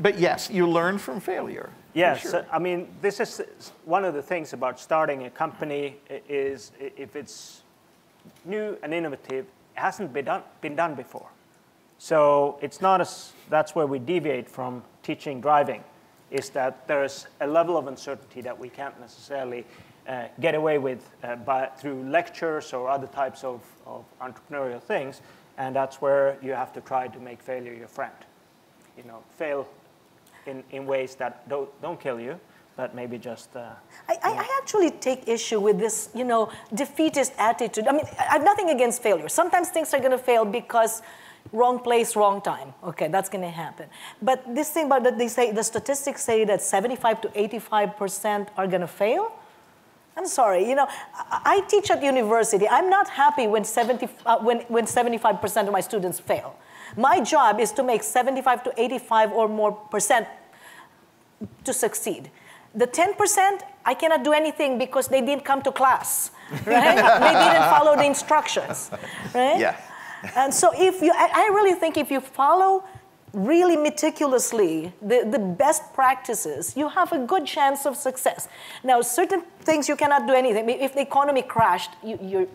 [SPEAKER 3] but yes, you learn from failure.
[SPEAKER 1] Yes,
[SPEAKER 3] sure.
[SPEAKER 1] I mean, this is one of the things about starting a company is if it's new and innovative, it hasn't been done before. So it's not that's where we deviate from teaching driving, is that there's a level of uncertainty that we can't necessarily get away with through lectures or other types of entrepreneurial things, and that's where you have to try to make failure your friend. Fail in ways that don't kill you, but maybe just...
[SPEAKER 2] I actually take issue with this, defeatist attitude. I mean, I have nothing against failure. Sometimes things are going to fail because wrong place, wrong time. Okay, that's going to happen. But this thing about that the statistics say that 75 to 85% are going to fail. I'm sorry, I teach at university. I'm not happy when 75% of my students fail. My job is to make 75 to 85 or more percent to succeed. The 10%, I cannot do anything because they didn't come to class, right? They didn't follow the instructions, right?
[SPEAKER 3] Yeah.
[SPEAKER 2] And so I really think if you follow really meticulously the best practices, you have a good chance of success. Now, certain things you cannot do anything. If the economy crashed, you're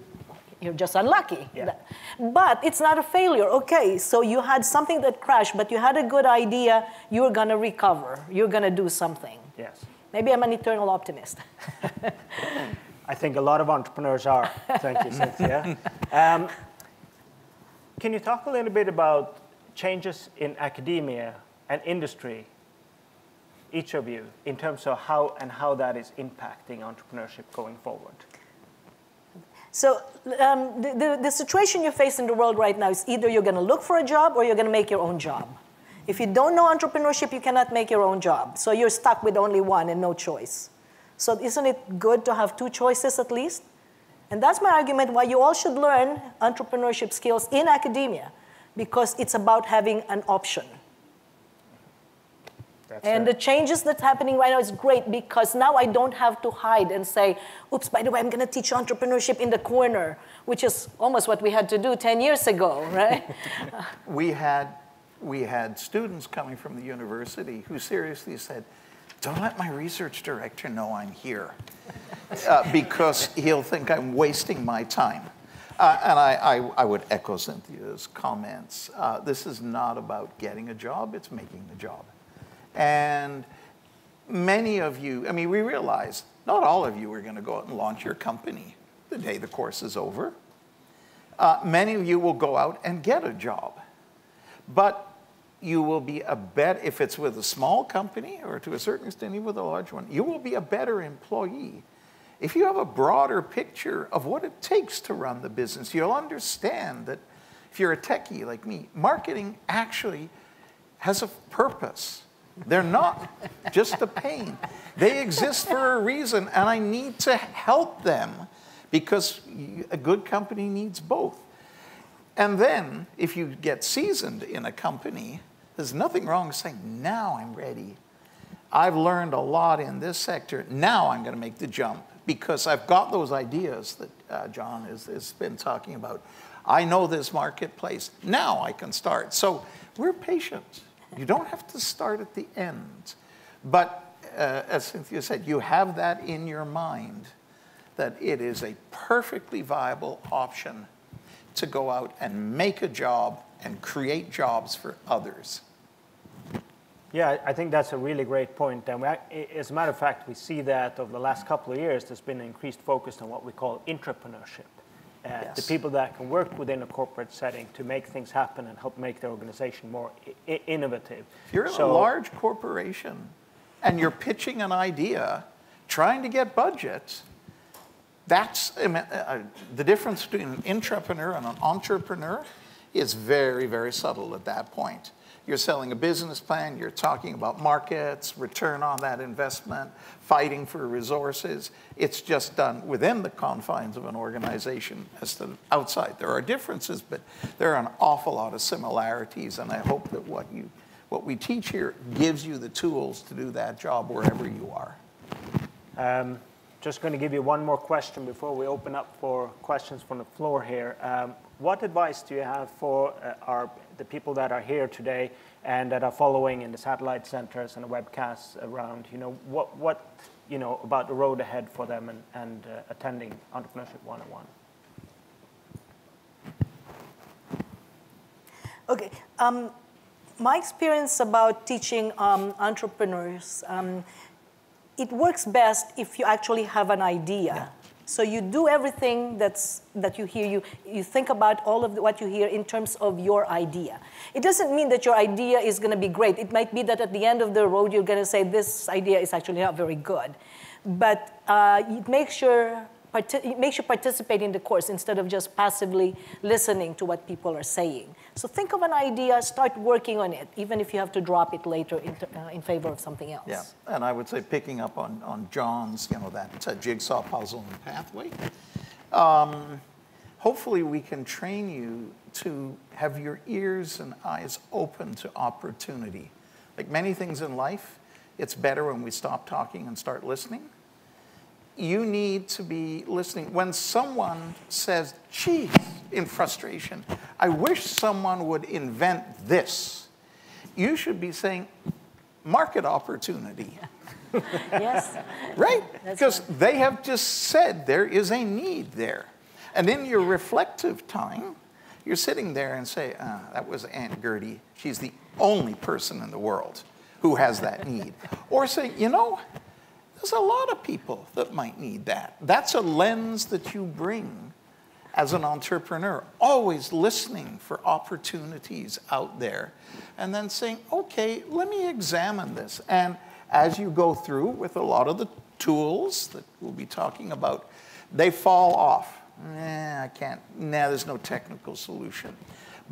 [SPEAKER 2] just unlucky.
[SPEAKER 1] Yeah.
[SPEAKER 2] But it's not a failure. Okay, so you had something that crashed, but you had a good idea. You're going to recover. You're going to do something.
[SPEAKER 1] Yes.
[SPEAKER 2] Maybe I'm an eternal optimist.
[SPEAKER 1] I think a lot of entrepreneurs are. Thank you, Cynthia. Can you talk a little bit about changes in academia and industry, each of you, in terms of how that is impacting entrepreneurship going forward?
[SPEAKER 2] So the situation you face in the world right now is either you're going to look for a job or you're going to make your own job. If you don't know entrepreneurship, you cannot make your own job. So you're stuck with only one and no choice. So isn't it good to have two choices at least? And that's my argument why you all should learn entrepreneurship skills in academia, because it's about having an option. And the changes that's happening right now is great, because now I don't have to hide and say, oops, by the way, I'm going to teach entrepreneurship in the corner, which is almost what we had to do 10 years ago, right?
[SPEAKER 3] We had students coming from the university who seriously said, don't let my research director know I'm here, because he'll think I'm wasting my time. And I would echo Cynthia's comments. This is not about getting a job, it's making the job. And many of you, I mean, we realize not all of you are going to go out and launch your company the day the course is over. Many of you will go out and get a job. But you will be if it's with a small company, or to a certain extent even with a large one, you will be a better employee. If you have a broader picture of what it takes to run the business, you'll understand that if you're a techie like me, marketing actually has a purpose. They're not just a pain. They exist for a reason, and I need to help them, because a good company needs both. And then, if you get seasoned in a company, there's nothing wrong with saying, now I'm ready. I've learned a lot in this sector. Now I'm going to make the jump, because I've got those ideas that Jon has been talking about. I know this marketplace. Now I can start. So we're patient. You don't have to start at the end. But as Cynthia said, you have that in your mind, that it is a perfectly viable option to go out and make a job and create jobs for others.
[SPEAKER 1] Yeah, I think that's a really great point. And as a matter of fact, we see that over the last couple of years, there's been an increased focus on what we call entrepreneurship.
[SPEAKER 3] Yes.
[SPEAKER 1] The people that can work within a corporate setting to make things happen and help make their organization more innovative.
[SPEAKER 3] If you're in a large corporation and you're pitching an idea, trying to get budget, that's the difference between an intrapreneur and an entrepreneur is very, very subtle at that point. You're selling a business plan, you're talking about markets, return on that investment, fighting for resources. It's just done within the confines of an organization as to outside. There are differences, but there are an awful lot of similarities, and I hope that what we teach here gives you the tools to do that job wherever you are.
[SPEAKER 1] Just going to give you one more question before we open up for questions from the floor here. What advice do you have for the people that are here today and that are following in the satellite centers and the webcasts around? What about the road ahead for them and attending Entrepreneurship 101?
[SPEAKER 2] Okay. My experience about teaching entrepreneurs, it works best if you actually have an idea. Yeah. So you do everything that you hear. You think about all of what you hear in terms of your idea. It doesn't mean that your idea is going to be great. It might be that at the end of the road, you're going to say, this idea is actually not very good. But it makes you participate in the course instead of just passively listening to what people are saying. So think of an idea, start working on it, even if you have to drop it later in favor of something else.
[SPEAKER 3] Yeah, and I would say picking up on Jon's, that jigsaw puzzle and pathway. Hopefully we can train you to have your ears and eyes open to opportunity. Like many things in life, it's better when we stop talking and start listening. You need to be listening. When someone says, geez, in frustration, I wish someone would invent this, you should be saying market opportunity.
[SPEAKER 2] Yes.
[SPEAKER 3] Right?
[SPEAKER 2] That's
[SPEAKER 3] Because
[SPEAKER 2] right.
[SPEAKER 3] they have just said there is a need there. And in your reflective time, you're sitting there and say, that was Aunt Gertie. She's the only person in the world who has that need. Or say, you know, there's a lot of people that might need that. That's a lens that you bring as an entrepreneur, always listening for opportunities out there, and then saying, okay, let me examine this. And as you go through with a lot of the tools that we'll be talking about, they fall off. I can't, there's no technical solution.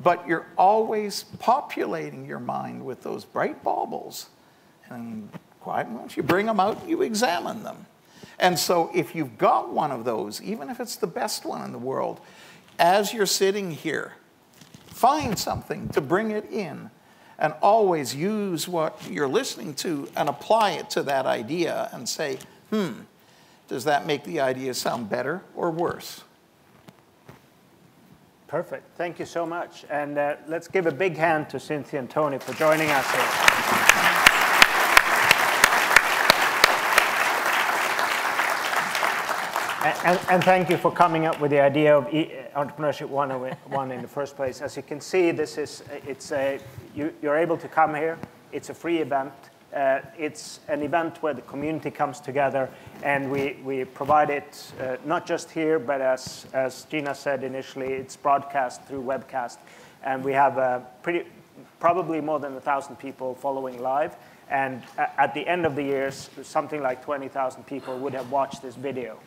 [SPEAKER 3] But you're always populating your mind with those bright baubles. And quiet, once you bring them out, you examine them. And so if you've got one of those, even if it's the best one in the world, as you're sitting here, find something to bring it in and always use what you're listening to and apply it to that idea and say, does that make the idea sound better or worse?
[SPEAKER 1] Perfect. Thank you so much. And let's give a big hand to Cynthia and Tony for joining us here. And thank you for coming up with the idea of Entrepreneurship 101 in the first place. As you can see, you're able to come here. It's a free event. It's an event where the community comes together, and we provide it not just here, but as Gina said initially, it's broadcast through webcast. And we have probably more than 1,000 people following live. And at the end of the years, something like 20,000 people would have watched this video.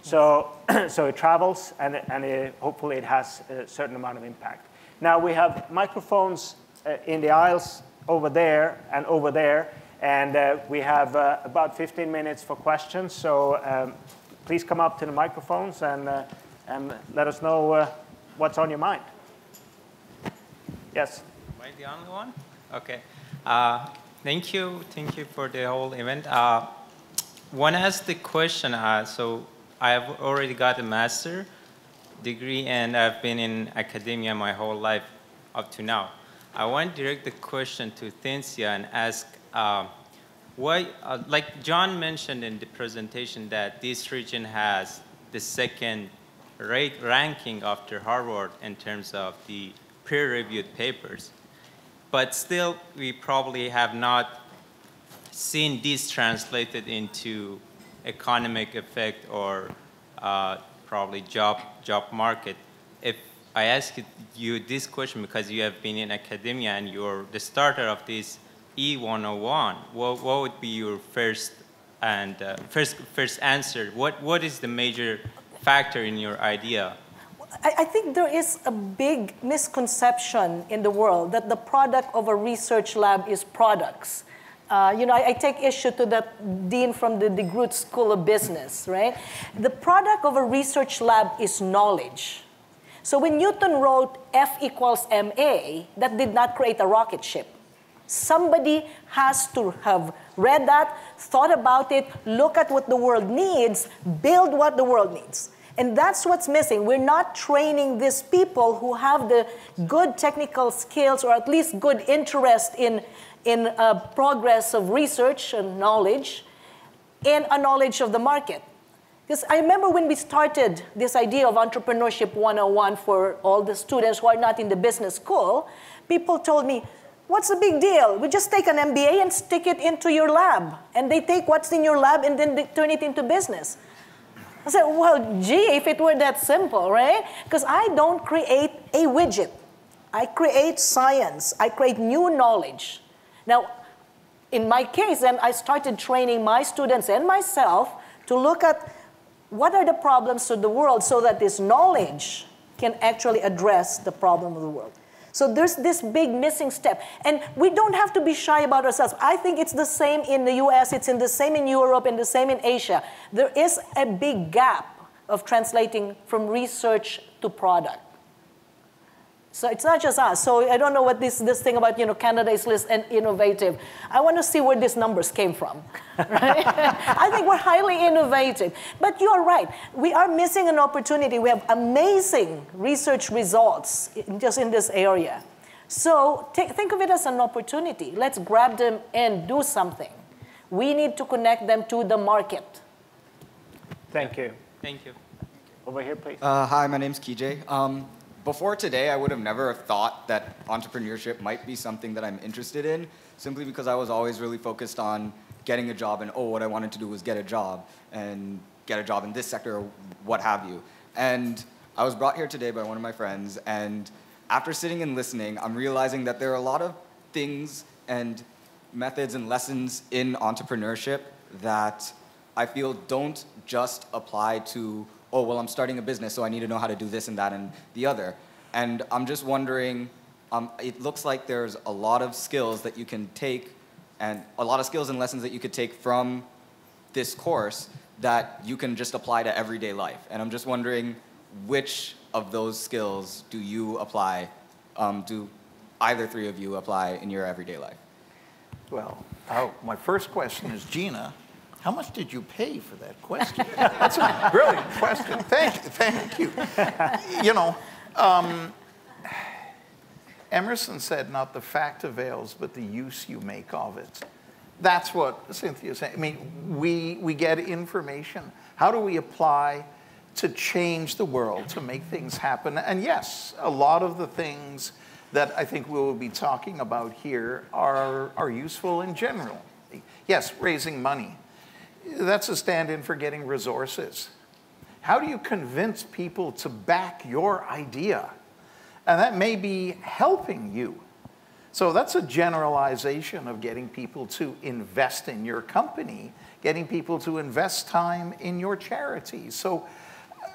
[SPEAKER 1] So it travels, and hopefully it has a certain amount of impact. Now we have microphones in the aisles over there and over there, and we have about 15 minutes for questions. So please come up to the microphones and let us know what's on your mind. Yes?
[SPEAKER 5] Am I the only one? Okay. Thank you for the whole event. One asked the question, so I've already got a master's degree, and I've been in academia my whole life up to now. I want to direct the question to Cynthia and ask, why, like John mentioned in the presentation, that this region has the second ranking after Harvard in terms of the peer-reviewed papers. But still, we probably have not seen this translated into economic effect or probably job market. If I ask you this question because you have been in academia and you're the starter of this E101, what would be your first answer? What is the major factor in your idea?
[SPEAKER 2] I think there is a big misconception in the world that the product of a research lab is products. I take issue to that dean from the Groot School of Business, right? The product of a research lab is knowledge. So when Newton wrote F equals ma, that did not create a rocket ship. Somebody has to have read that, thought about it, look at what the world needs, build what the world needs. And that's what's missing. We're not training these people who have the good technical skills or at least good interest in progress of research and knowledge and a knowledge of the market. Because I remember when we started this idea of Entrepreneurship 101 for all the students who are not in the business school, people told me, what's the big deal? We just take an MBA and stick it into your lab. And they take what's in your lab and then they turn it into business. I said, well, gee, if it were that simple, right? Because I don't create a widget. I create science. I create new knowledge. Now, in my case, then I started training my students and myself to look at what are the problems of the world so that this knowledge can actually address the problem of the world. So there's this big missing step. And we don't have to be shy about ourselves. I think it's the same in the US, it's the same in Europe, and the same in Asia. There is a big gap of translating from research to product. So it's not just us. So I don't know what this thing about, Canada is less and innovative. I want to see where these numbers came from. Right? I think we're highly innovative. But you're right. We are missing an opportunity. We have amazing research results just in this area. So think of it as an opportunity. Let's grab them and do something. We need to connect them to the market.
[SPEAKER 1] Thank you.
[SPEAKER 5] Thank you.
[SPEAKER 1] Over here, please.
[SPEAKER 6] Hi, my name's KJ. Before today, I would have never thought that entrepreneurship might be something that I'm interested in, simply because I was always really focused on getting a job and, what I wanted to do was get a job and get a job in this sector or what have you. And I was brought here today by one of my friends, and after sitting and listening, I'm realizing that there are a lot of things and methods and lessons in entrepreneurship that I feel don't just apply to, I'm starting a business, so I need to know how to do this and that and the other. And I'm just wondering, it looks like there's a lot of skills that you can take and a lot of skills and lessons that you could take from this course that you can just apply to everyday life. And I'm just wondering, which of those skills do you apply, do either three of you apply in your everyday life?
[SPEAKER 3] Well, my first question is, Gina, how much did you pay for that question? That's a brilliant question. Thank you. You know, Emerson said, not the fact avails, but the use you make of it. That's what Cynthia's saying. I mean, we get information. How do we apply to change the world, to make things happen? And yes, a lot of the things that I think we will be talking about here are useful in general. Yes, raising money. That's a stand-in for getting resources. How do you convince people to back your idea? And that may be helping you. So that's a generalization of getting people to invest in your company, getting people to invest time in your charity. So,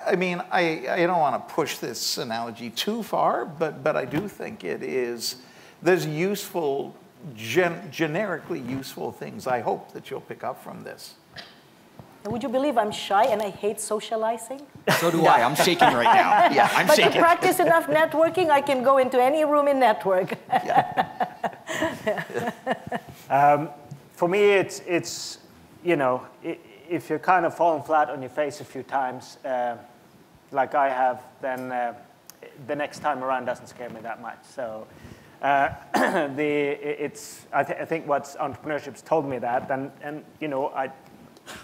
[SPEAKER 3] I mean, I don't want to push this analogy too far, but I do think there's useful, generically useful things I hope that you'll pick up from this.
[SPEAKER 2] Would you believe I'm shy and I hate socializing?
[SPEAKER 6] So do I. I'm shaking right now. Yeah, I'm shaking.
[SPEAKER 2] But to practice enough networking, I can go into any room in network.
[SPEAKER 1] For me, it's you know, if you're kind of falling flat on your face a few times, like I have, then the next time around doesn't scare me that much. So I think what entrepreneurship's told me that, and you know,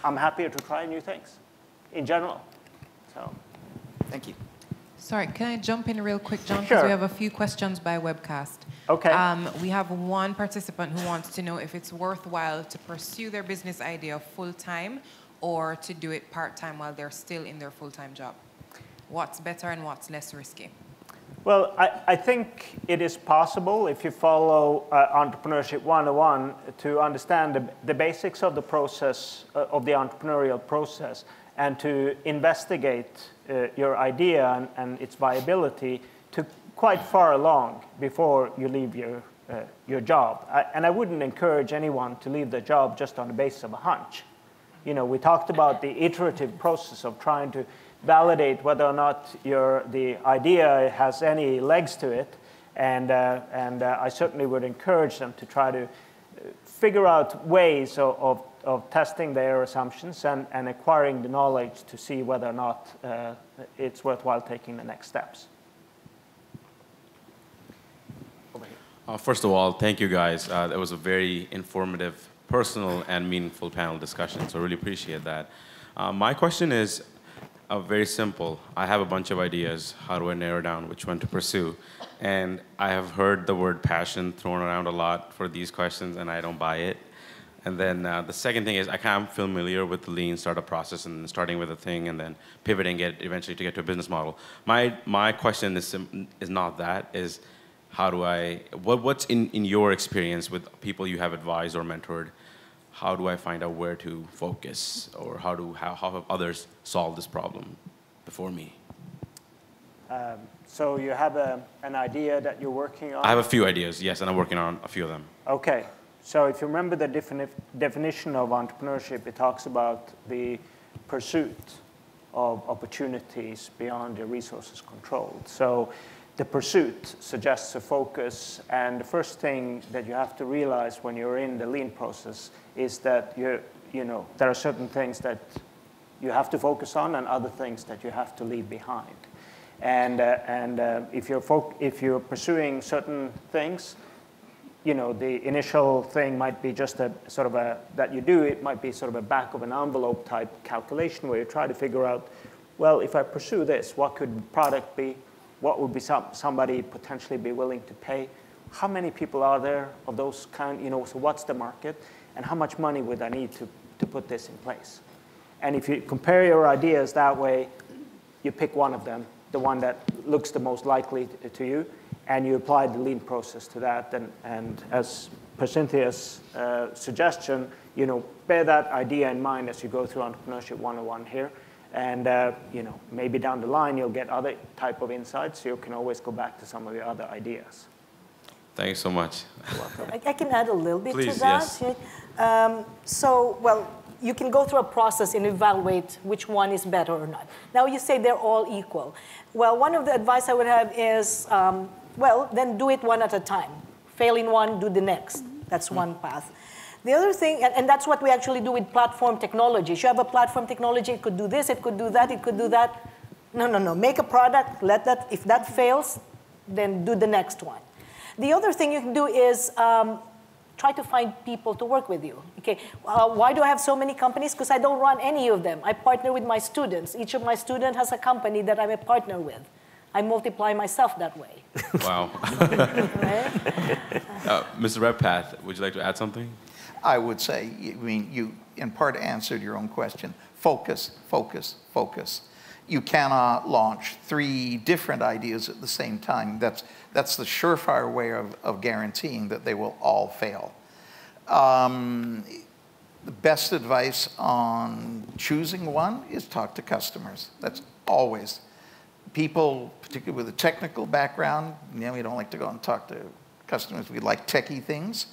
[SPEAKER 1] I'm happier to try new things in general. So,
[SPEAKER 6] thank you.
[SPEAKER 4] Sorry, can I jump in real quick, John?
[SPEAKER 1] Sure.
[SPEAKER 4] Because we have a few questions by webcast.
[SPEAKER 1] Okay.
[SPEAKER 4] We have one participant who wants to know if it's worthwhile to pursue their business idea full-time or to do it part-time while they're still in their full-time job. What's better and what's less risky?
[SPEAKER 1] Well, I think it is possible, if you follow Entrepreneurship 101, to understand the basics of the process, of the entrepreneurial process, and to investigate your idea and its viability to quite far along before you leave your job. And I wouldn't encourage anyone to leave their job just on the basis of a hunch. You know, we talked about the iterative process of trying to validate whether or not the idea has any legs to it, and I certainly would encourage them to try to figure out ways of testing their assumptions and acquiring the knowledge to see whether or not it's worthwhile taking the next steps.
[SPEAKER 7] First of all, thank you guys. That was a very informative, personal, and meaningful panel discussion, so I really appreciate that. My question is very simple. I have a bunch of ideas. How do I narrow down which one to pursue? And I have heard the word passion thrown around a lot for these questions, and I don't buy it. And then the second thing is I kind of familiar with the lean startup process and starting with a thing and then pivoting it eventually to get to a business model. My question is not that, is how do what's in your experience with people you have advised or mentored, how do I find out where to focus, or how have others solved this problem before me?
[SPEAKER 1] So you have an idea that you're working on?
[SPEAKER 7] I have a few ideas, yes, and I'm working on a few of them.
[SPEAKER 1] Okay. So if you remember the definition of entrepreneurship, it talks about the pursuit of opportunities beyond your resources controlled. So the pursuit suggests a focus, and the first thing that you have to realize when you're in the lean process is that there are certain things that you have to focus on and other things that you have to leave behind. And if you're pursuing certain things, you know, the initial thing might be just a sort of that you do, it might be sort of a back of an envelope type calculation where you try to figure out, well, if I pursue this, what could the product be? What would be somebody potentially be willing to pay? How many people are there of those kind, you know, so what's the market? And how much money would I need to put this in place? And if you compare your ideas that way, you pick one of them, the one that looks the most likely to you, and you apply the lean process to that. And as per Cynthia's suggestion, you know, bear that idea in mind as you go through Entrepreneurship 101 here. And you know, maybe down the line you'll get other type of insights. So you can always go back to some of the other ideas.
[SPEAKER 7] Thank you so much.
[SPEAKER 2] I can add a little bit
[SPEAKER 7] Please,
[SPEAKER 2] to that.
[SPEAKER 7] yes.
[SPEAKER 2] So, well, you can go through a process and evaluate which one is better or not. Now you say they're all equal. Well, one of the advice I would have is, well, then do it one at a time. Fail in one, do the next. That's one path. The other thing, and that's what we actually do with platform technology. If you have a platform technology, it could do this, it could do that, it could do that. No. Make a product, let that, if that fails, then do the next one. The other thing you can do is try to find people to work with you. Okay, why do I have so many companies? Because I don't run any of them. I partner with my students. Each of my students has a company that I'm a partner with. I multiply myself that way.
[SPEAKER 7] Wow. Mr. Redpath, would you like to add something?
[SPEAKER 3] I would say, I mean, you in part answered your own question. Focus, focus, focus. You cannot launch 3 different ideas at the same time. That's the surefire way of guaranteeing that they will all fail. The best advice on choosing one is talk to customers. That's always. People, particularly with a technical background, you know, we don't like to go and talk to customers. We like techie things.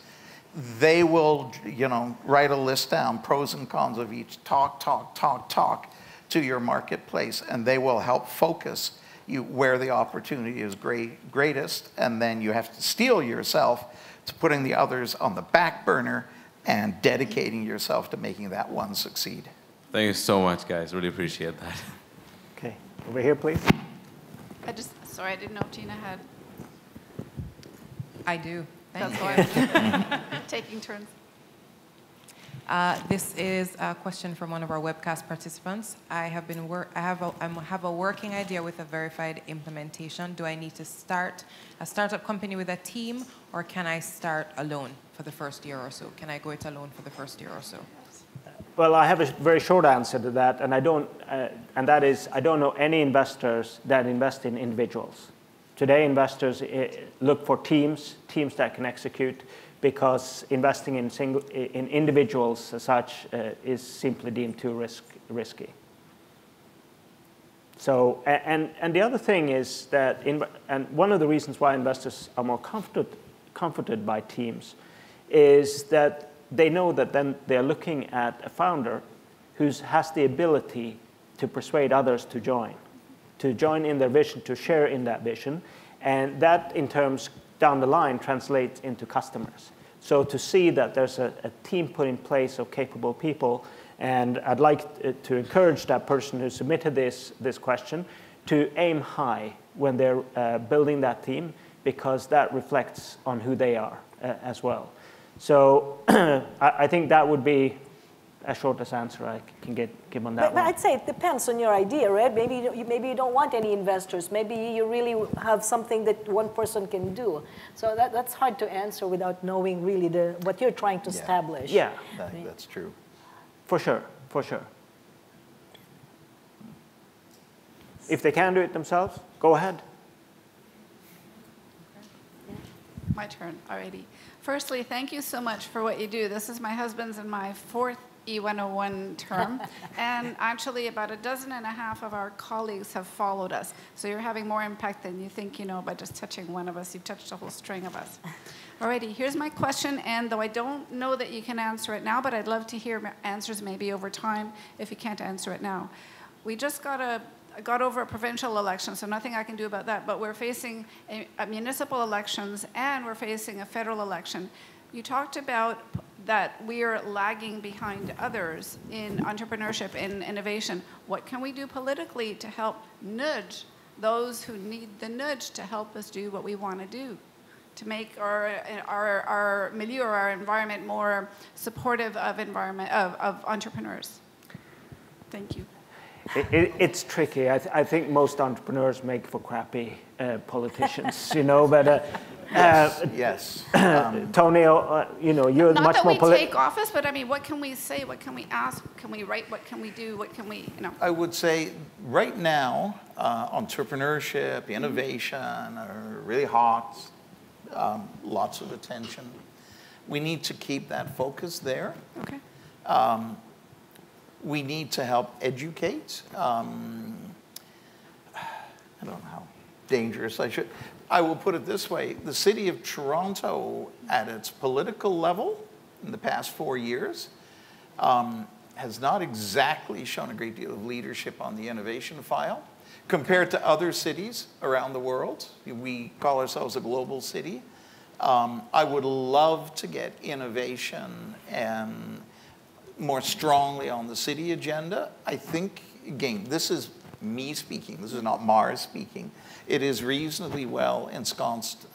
[SPEAKER 3] They will, you know, write a list down, pros and cons of each. Talk to your marketplace, and they will help focus you where the opportunity is greatest, and then you have to steel yourself to putting the others on the back burner and dedicating yourself to making that one succeed.
[SPEAKER 7] Thank you so much, guys. Really appreciate that.
[SPEAKER 1] Okay, over here, please.
[SPEAKER 8] Sorry, I didn't know if Tina had.
[SPEAKER 4] I do.
[SPEAKER 8] That's why I'm taking turns.
[SPEAKER 4] This is a question from one of our webcast participants. I have a working idea with a verified implementation. Do I need to start a startup company with a team, or can I start alone for the first year or so? Can I go it alone for the first year or so?
[SPEAKER 1] Well, I have a very short answer to that, and that is I don't know any investors that invest in individuals. Today, investors look for teams that can execute, because investing in individuals as such is simply deemed too risky. So, and the other thing is that, and one of the reasons why investors are more comforted by teams is that they know that then they're looking at a founder who has the ability to persuade others to join in their vision, to share in that vision, and that in terms down the line translates into customers. So to see that there's a team put in place of capable people, and I'd like to encourage that person who submitted this question to aim high when they're building that team, because that reflects on who they are as well. So I think that would be as short as answer I can give on that one.
[SPEAKER 2] But I'd say it depends on your idea, right? Maybe you don't want any investors. Maybe you really have something that one person can do. So that's hard to answer without knowing really what you're trying to establish.
[SPEAKER 1] Yeah,
[SPEAKER 3] I think that's true.
[SPEAKER 1] For sure. If they can do it themselves, go ahead.
[SPEAKER 8] My turn, alrighty. Firstly, thank you so much for what you do. This is my husband's and my 4th E101 term, and actually about 12.5 of our colleagues have followed us. So you're having more impact than you think you know by just touching one of us. You've touched a whole string of us. Alrighty, here's my question, and though I don't know that you can answer it now, but I'd love to hear answers maybe over time if you can't answer it now. We just got over a provincial election, so nothing I can do about that, but we're facing a municipal elections and we're facing a federal election. You talked about that we are lagging behind others in entrepreneurship and innovation. What can we do politically to help nudge those who need the nudge to help us do what we want to do, to make our milieu or our environment more supportive of entrepreneurs. Thank you.
[SPEAKER 1] It's tricky. I think most entrepreneurs make for crappy politicians, you know, but
[SPEAKER 3] yes.
[SPEAKER 1] Tony, you know, you're
[SPEAKER 8] not
[SPEAKER 1] much
[SPEAKER 8] that
[SPEAKER 1] more
[SPEAKER 8] we take office, but I mean, what can we say? What can we ask? What can we write? What can we do? What can we, you know?
[SPEAKER 3] I would say right now, entrepreneurship, innovation are really hot, lots of attention. We need to keep that focus there.
[SPEAKER 8] Okay.
[SPEAKER 3] We need to help educate. I don't know how dangerous I will put it this way. The city of Toronto, at its political level in the past 4 years, has not exactly shown a great deal of leadership on the innovation file compared to other cities around the world. We call ourselves a global city. I would love to get innovation and more strongly on the city agenda. I think, again, this is me speaking. This is not Mars speaking. It is reasonably well ensconced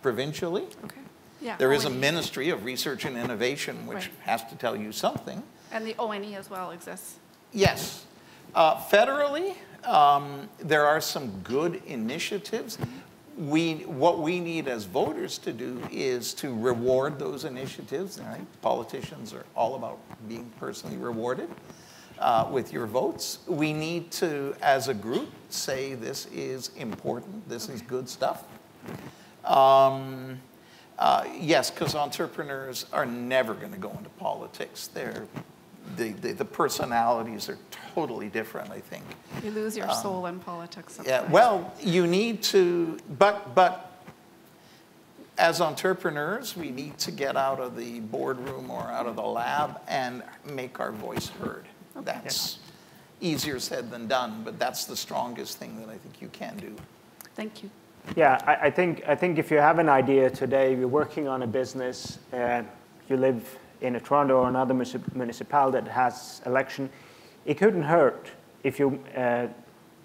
[SPEAKER 3] provincially.
[SPEAKER 8] Okay. Yeah.
[SPEAKER 3] There is a Ministry of Research and Innovation, which
[SPEAKER 8] right.
[SPEAKER 3] has to tell you something.
[SPEAKER 8] And the ONE as well exists.
[SPEAKER 3] Yes. Federally, there are some good initiatives. What we need as voters to do is to reward those initiatives. Right? Politicians are all about being personally rewarded with your votes. We need to, as a group, say this is important, this is good stuff. Yes, because entrepreneurs are never going to go into politics. The personalities are totally different, I think.
[SPEAKER 8] You lose your soul in politics sometimes.
[SPEAKER 3] Yeah, well, you need to, but as entrepreneurs, we need to get out of the boardroom or out of the lab and make our voice heard. Okay. That's easier said than done, but that's the strongest thing that I think you can do.
[SPEAKER 8] Thank you.
[SPEAKER 1] Yeah, I think if you have an idea today, you're working on a business, you live in a Toronto or another municipality that has election, it couldn't hurt if you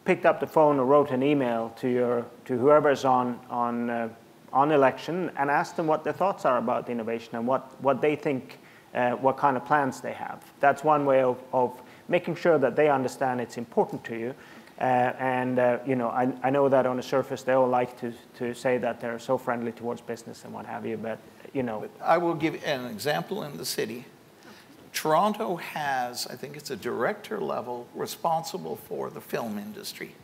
[SPEAKER 1] picked up the phone or wrote an email to whoever's on election and asked them what their thoughts are about innovation and what they think, what kind of plans they have. That's one way of making sure that they understand it's important to you. You know, I know that on the surface they all like to say that they're so friendly towards business and what have you, but you know.
[SPEAKER 3] But I will give an example in the city. Toronto has, I think it's a director level, responsible for the film industry.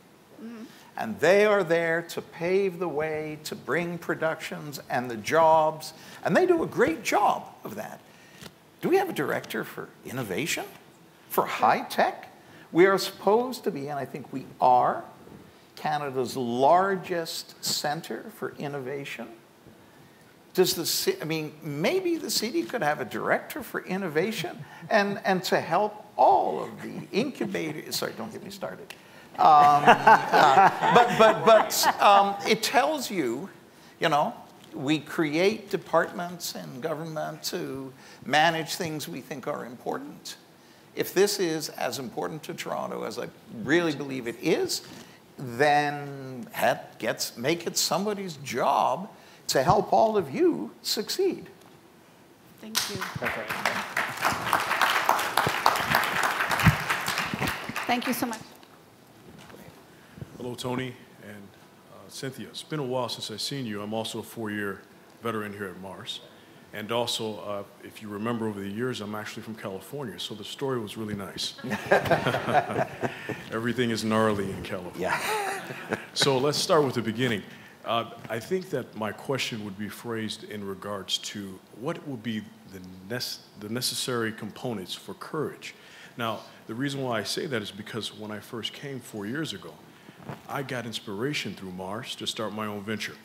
[SPEAKER 3] Mm-hmm. And they are there to pave the way, to bring productions and the jobs, and they do a great job of that. Do we have a director for innovation, for high tech? We are supposed to be, and I think we are, Canada's largest center for innovation. I mean, maybe the city could have a director for innovation and to help all of the incubators. Sorry, don't get me started. It tells you, you know, we create departments in government to manage things we think are important. If this is as important to Toronto as I really believe it is, then make it somebody's job to help all of you succeed.
[SPEAKER 8] Thank you.
[SPEAKER 1] Okay.
[SPEAKER 8] Thank you so much.
[SPEAKER 9] Hello, Tony and Cynthia. It's been a while since I've seen you. I'm also a 4-year veteran here at Mars. And also, if you remember over the years, I'm actually from California, so the story was really nice. Everything is gnarly in California. Yeah. So let's start with the beginning. I think that my question would be phrased in regards to what would be the necessary components for courage. Now, the reason why I say that is because when I first came 4 years ago, I got inspiration through Mars to start my own venture,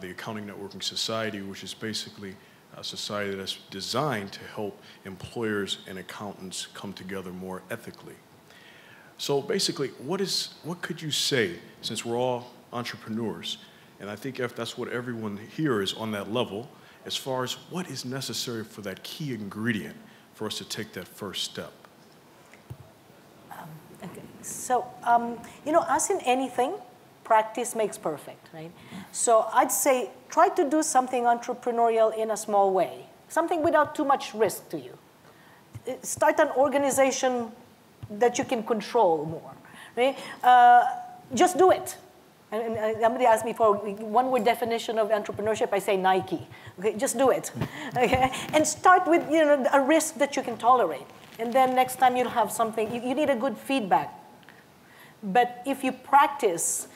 [SPEAKER 9] the Accounting Networking Society, which is basically a society that's designed to help employers and accountants come together more ethically. So basically, what could you say, since we're all entrepreneurs, and I think if that's what everyone here is on that level, as far as what is necessary for that key ingredient for us to take that first step?
[SPEAKER 2] Okay. So, you know, as in anything, practice makes perfect, right? So I'd say try to do something entrepreneurial in a small way, something without too much risk to you. Start an organization that you can control more, right? Just do it. And somebody asked me for one-word definition of entrepreneurship. I say Nike. Okay, just do it. Okay, and start with a risk that you can tolerate, and then next time you'll have something. You need a good feedback. But if you practice,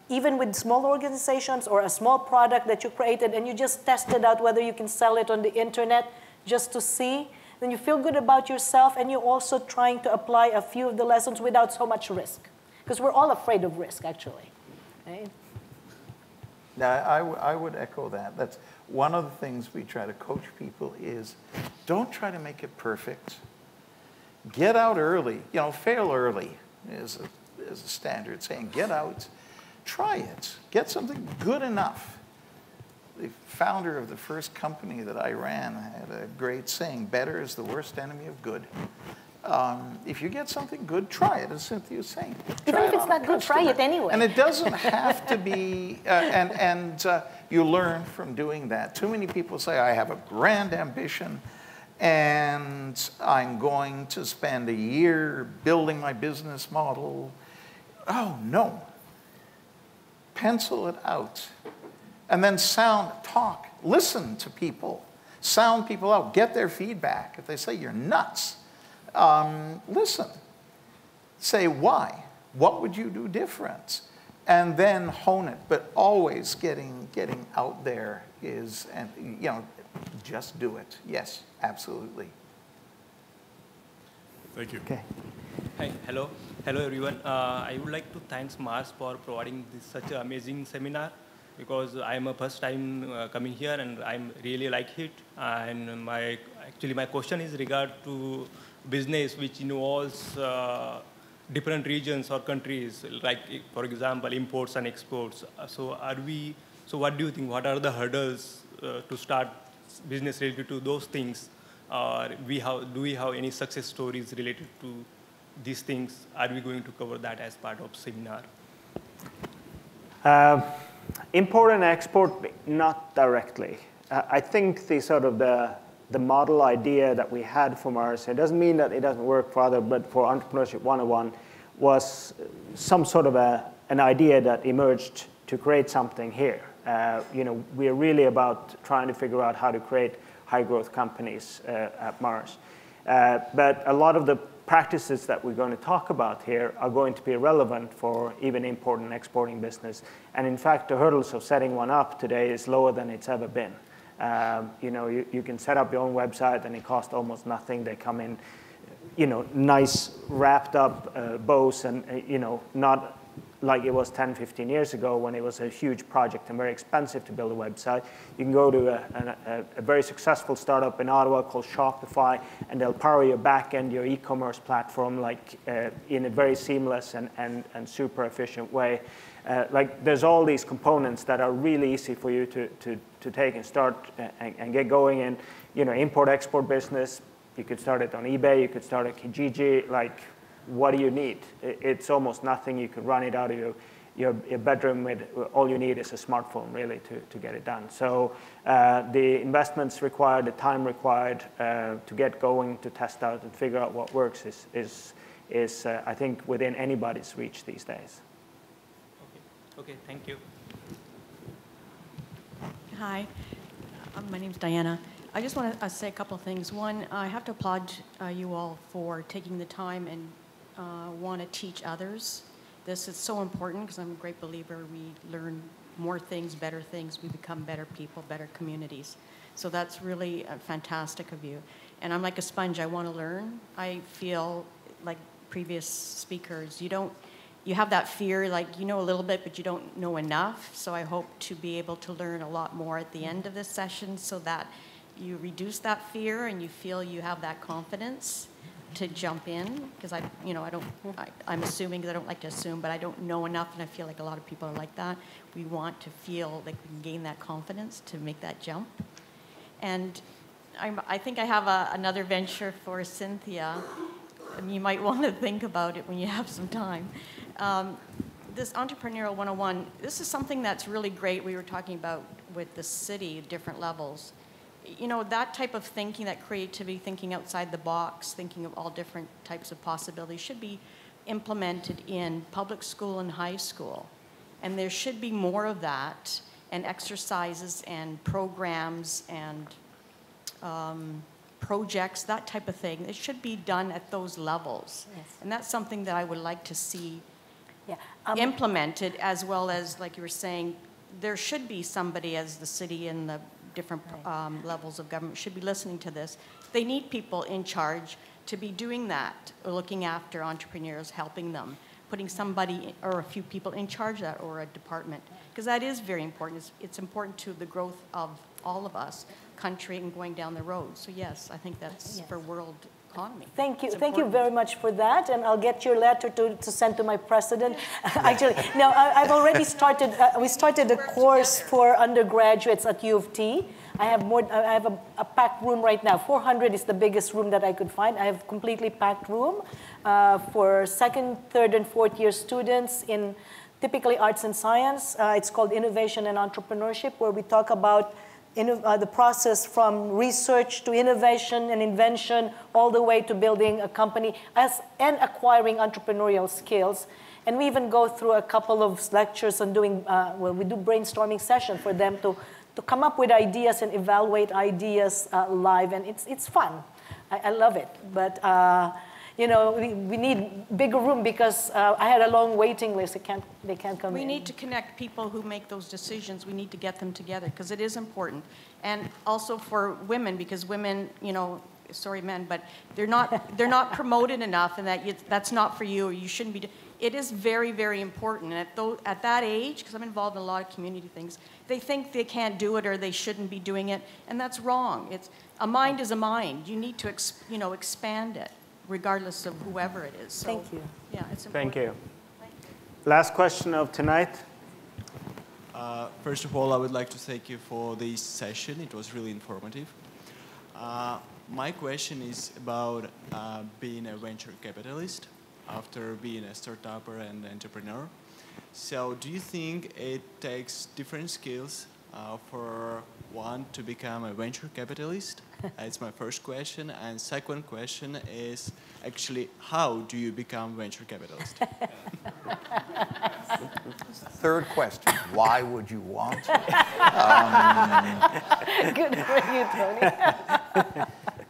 [SPEAKER 2] even with small organizations or a small product that you created, and you just tested out whether you can sell it on the internet just to see, then you feel good about yourself, and you're also trying to apply a few of the lessons without so much risk. Because we're all afraid of risk, actually. Right?
[SPEAKER 3] Now, I would echo that. That's one of the things we try to coach people is don't try to make it perfect. Get out early. Fail early is a standard saying. Get out, try it. Get something good enough. The founder of the first company that I ran had a great saying, better is the worst enemy of good. If you get something good, try it, as Cynthia was saying.
[SPEAKER 2] Even if it's not good, try it anyway.
[SPEAKER 3] And it doesn't have to be, you learn from doing that. Too many people say, I have a grand ambition, and I'm going to spend a year building my business model. Oh, no. Pencil it out. And then talk, listen to people, sound people out, get their feedback. If they say you're nuts, listen. Say why. What would you do different? And then hone it. But always getting out there is, just do it. Yes, absolutely.
[SPEAKER 9] Thank you.
[SPEAKER 1] Okay.
[SPEAKER 10] Hi, hello everyone. I would like to thank Mars for providing such an amazing seminar, because I'm a first time coming here and I'm really like it. And my question is regard to business which involves different regions or countries, like for example imports and exports. So what do you think? What are the hurdles to start business related to those things? Do we have any success stories related to these things? Are we going to cover that as part of seminar?
[SPEAKER 1] Import and export, not directly. I think the model idea that we had from ours, it doesn't mean that it doesn't work for other, but for Entrepreneurship 101 was some sort of an idea that emerged to create something here. We're really about trying to figure out how to create high growth companies at Mars. But a lot of the practices that we're going to talk about here are going to be relevant for even import and exporting business. And in fact, the hurdles of setting one up today is lower than it's ever been. You can set up your own website and it costs almost nothing. They come in, nice wrapped up bows and, not like it was 10, 15 years ago when it was a huge project and very expensive to build a website. You can go to a very successful startup in Ottawa called Shopify, and they'll power your backend, your e-commerce platform, in a very seamless and super efficient way. There's all these components that are really easy for you to take and start and get going in. Import-export business, you could start it on eBay, you could start at Kijiji, what do you need? It's almost nothing. You could run it out of your bedroom with all you need is a smartphone, really, to get it done. So the investments required, the time required to get going, to test out and figure out what works is I think, within anybody's reach these days.
[SPEAKER 10] Okay, thank you.
[SPEAKER 11] Hi, my name's Diana. I just want to say a couple of things. One, I have to applaud you all for taking the time and want to teach others. This is so important because I'm a great believer we learn more things, better things, we become better people, better communities. So that's really fantastic of you. And I'm like a sponge, I want to learn. I feel like previous speakers, you have that fear, like you know a little bit, but you don't know enough. So I hope to be able to learn a lot more at the end of this session so that you reduce that fear and you feel you have that confidence to jump in, because I'm assuming, because I don't like to assume, but I don't know enough, and I feel like a lot of people are like that. We want to feel like we can gain that confidence to make that jump. And I think I have another venture for Cynthia, and you might want to think about it when you have some time. this Entrepreneurial 101, this is something that's really great. We were talking about with the city, different levels. You know, that type of thinking, that creativity, thinking outside the box, thinking of all different types of possibilities should be implemented in public school and high school. And there should be more of that, and exercises and programs and projects, that type of thing. It should be done at those levels.
[SPEAKER 2] Yes.
[SPEAKER 11] And that's something that I would like to see
[SPEAKER 2] Yeah.
[SPEAKER 11] implemented, as well as, like you were saying, there should be somebody, as the city and the different levels of government should be listening to this. They need people in charge to be doing that, or looking after entrepreneurs, helping them, putting somebody or a few people in charge of that, or a department, because that is very important. It's important to the growth of all of us, country, and going down the road. So yes, I think that's for world economy.
[SPEAKER 2] Thank you very much for that, and I'll get your letter to send to my president. Actually, no, I've already started. We started a course for undergraduates at U of T. I have a packed room right now. 400 is the biggest room that I could find. I have completely packed room for second, third, and fourth year students in typically arts and science. It's called Innovation and Entrepreneurship, where we talk about the process from research to innovation and invention, all the way to building a company and acquiring entrepreneurial skills. And we even go through a couple of lectures on doing, we do brainstorming session for them to come up with ideas and evaluate ideas live, and it's fun. I love it, but you know, we need bigger room, because I had a long waiting list. They can't come in.
[SPEAKER 11] We need to connect people who make those decisions. We need to get them together, because it is important. And also for women, because women, you know, sorry men, but they're not promoted enough, and that's not for you, or you shouldn't be. It is very, very important. And at that age, because I'm involved in a lot of community things, they think they can't do it or they shouldn't be doing it, and that's wrong. A mind is a mind. You need to expand it, regardless of whoever it is. So,
[SPEAKER 2] thank you.
[SPEAKER 11] Yeah, it's important.
[SPEAKER 1] Thank you. Last question of tonight.
[SPEAKER 12] First of all, I would like to thank you for this session. It was really informative. My question is about being a venture capitalist after being a startupper and entrepreneur. So do you think it takes different skills for one to become a venture capitalist? That's my first question. And second question is actually, how do you become venture capitalist?
[SPEAKER 3] Third question, why would you want to?
[SPEAKER 2] Good for you, Tony.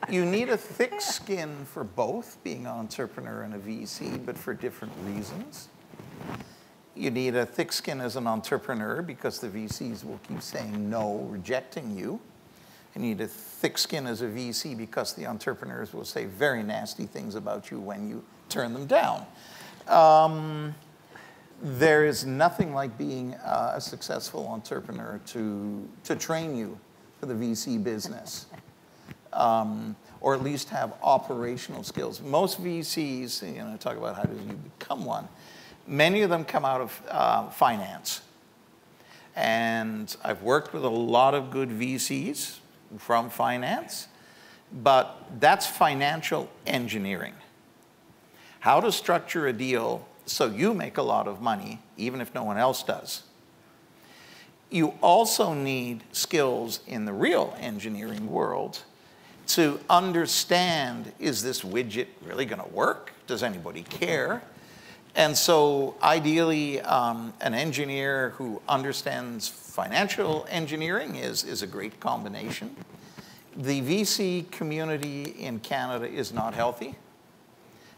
[SPEAKER 3] You need a thick skin for both being an entrepreneur and a VC, but for different reasons. You need a thick skin as an entrepreneur because the VCs will keep saying no, rejecting you. You need a thick skin as a VC because the entrepreneurs will say very nasty things about you when you turn them down. There is nothing like being a successful entrepreneur to train you for the VC business. Or at least have operational skills. Most VCs, you know, talk about how do you become one. Many of them come out of finance. And I've worked with a lot of good VCs from finance, but that's financial engineering. How to structure a deal so you make a lot of money, even if no one else does. You also need skills in the real engineering world to understand, is this widget really going to work? Does anybody care? And so ideally, an engineer who understands financial engineering is a great combination. The VC community in Canada is not healthy.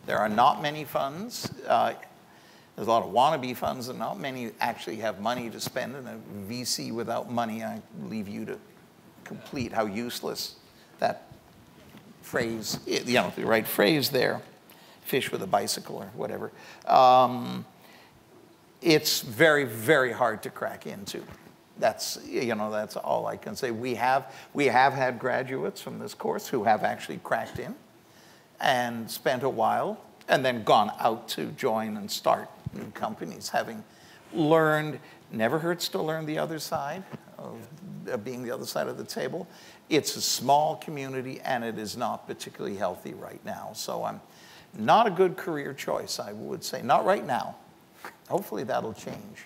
[SPEAKER 3] There are not many funds. There's a lot of wannabe funds, and not many actually have money to spend. And a VC without money, I leave you to complete how useless that phrase, you know, the right phrase there, fish with a bicycle or whatever. It's very, very hard to crack into. That's, you know, that's all I can say. We have had graduates from this course who have actually cracked in and spent a while and then gone out to join and start new companies, having learned, never hurts to learn the other side of being the other side of the table. It's a small community, and it is not particularly healthy right now. So I'm not a good career choice, I would say. Not right now. hopefully that'll change.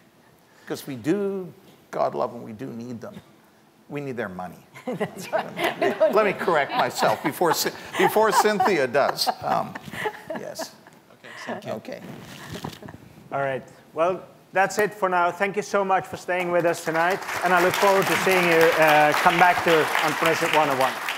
[SPEAKER 3] Because we do, God love them, we do need them. We need their money.
[SPEAKER 2] That's right.
[SPEAKER 3] Let me correct myself before Cynthia does. Yes.
[SPEAKER 12] Okay, thank you.
[SPEAKER 3] Okay.
[SPEAKER 1] All right. Well, that's it for now. Thank you so much for staying with us tonight. And I look forward to seeing you come back to Entrepreneurship 101.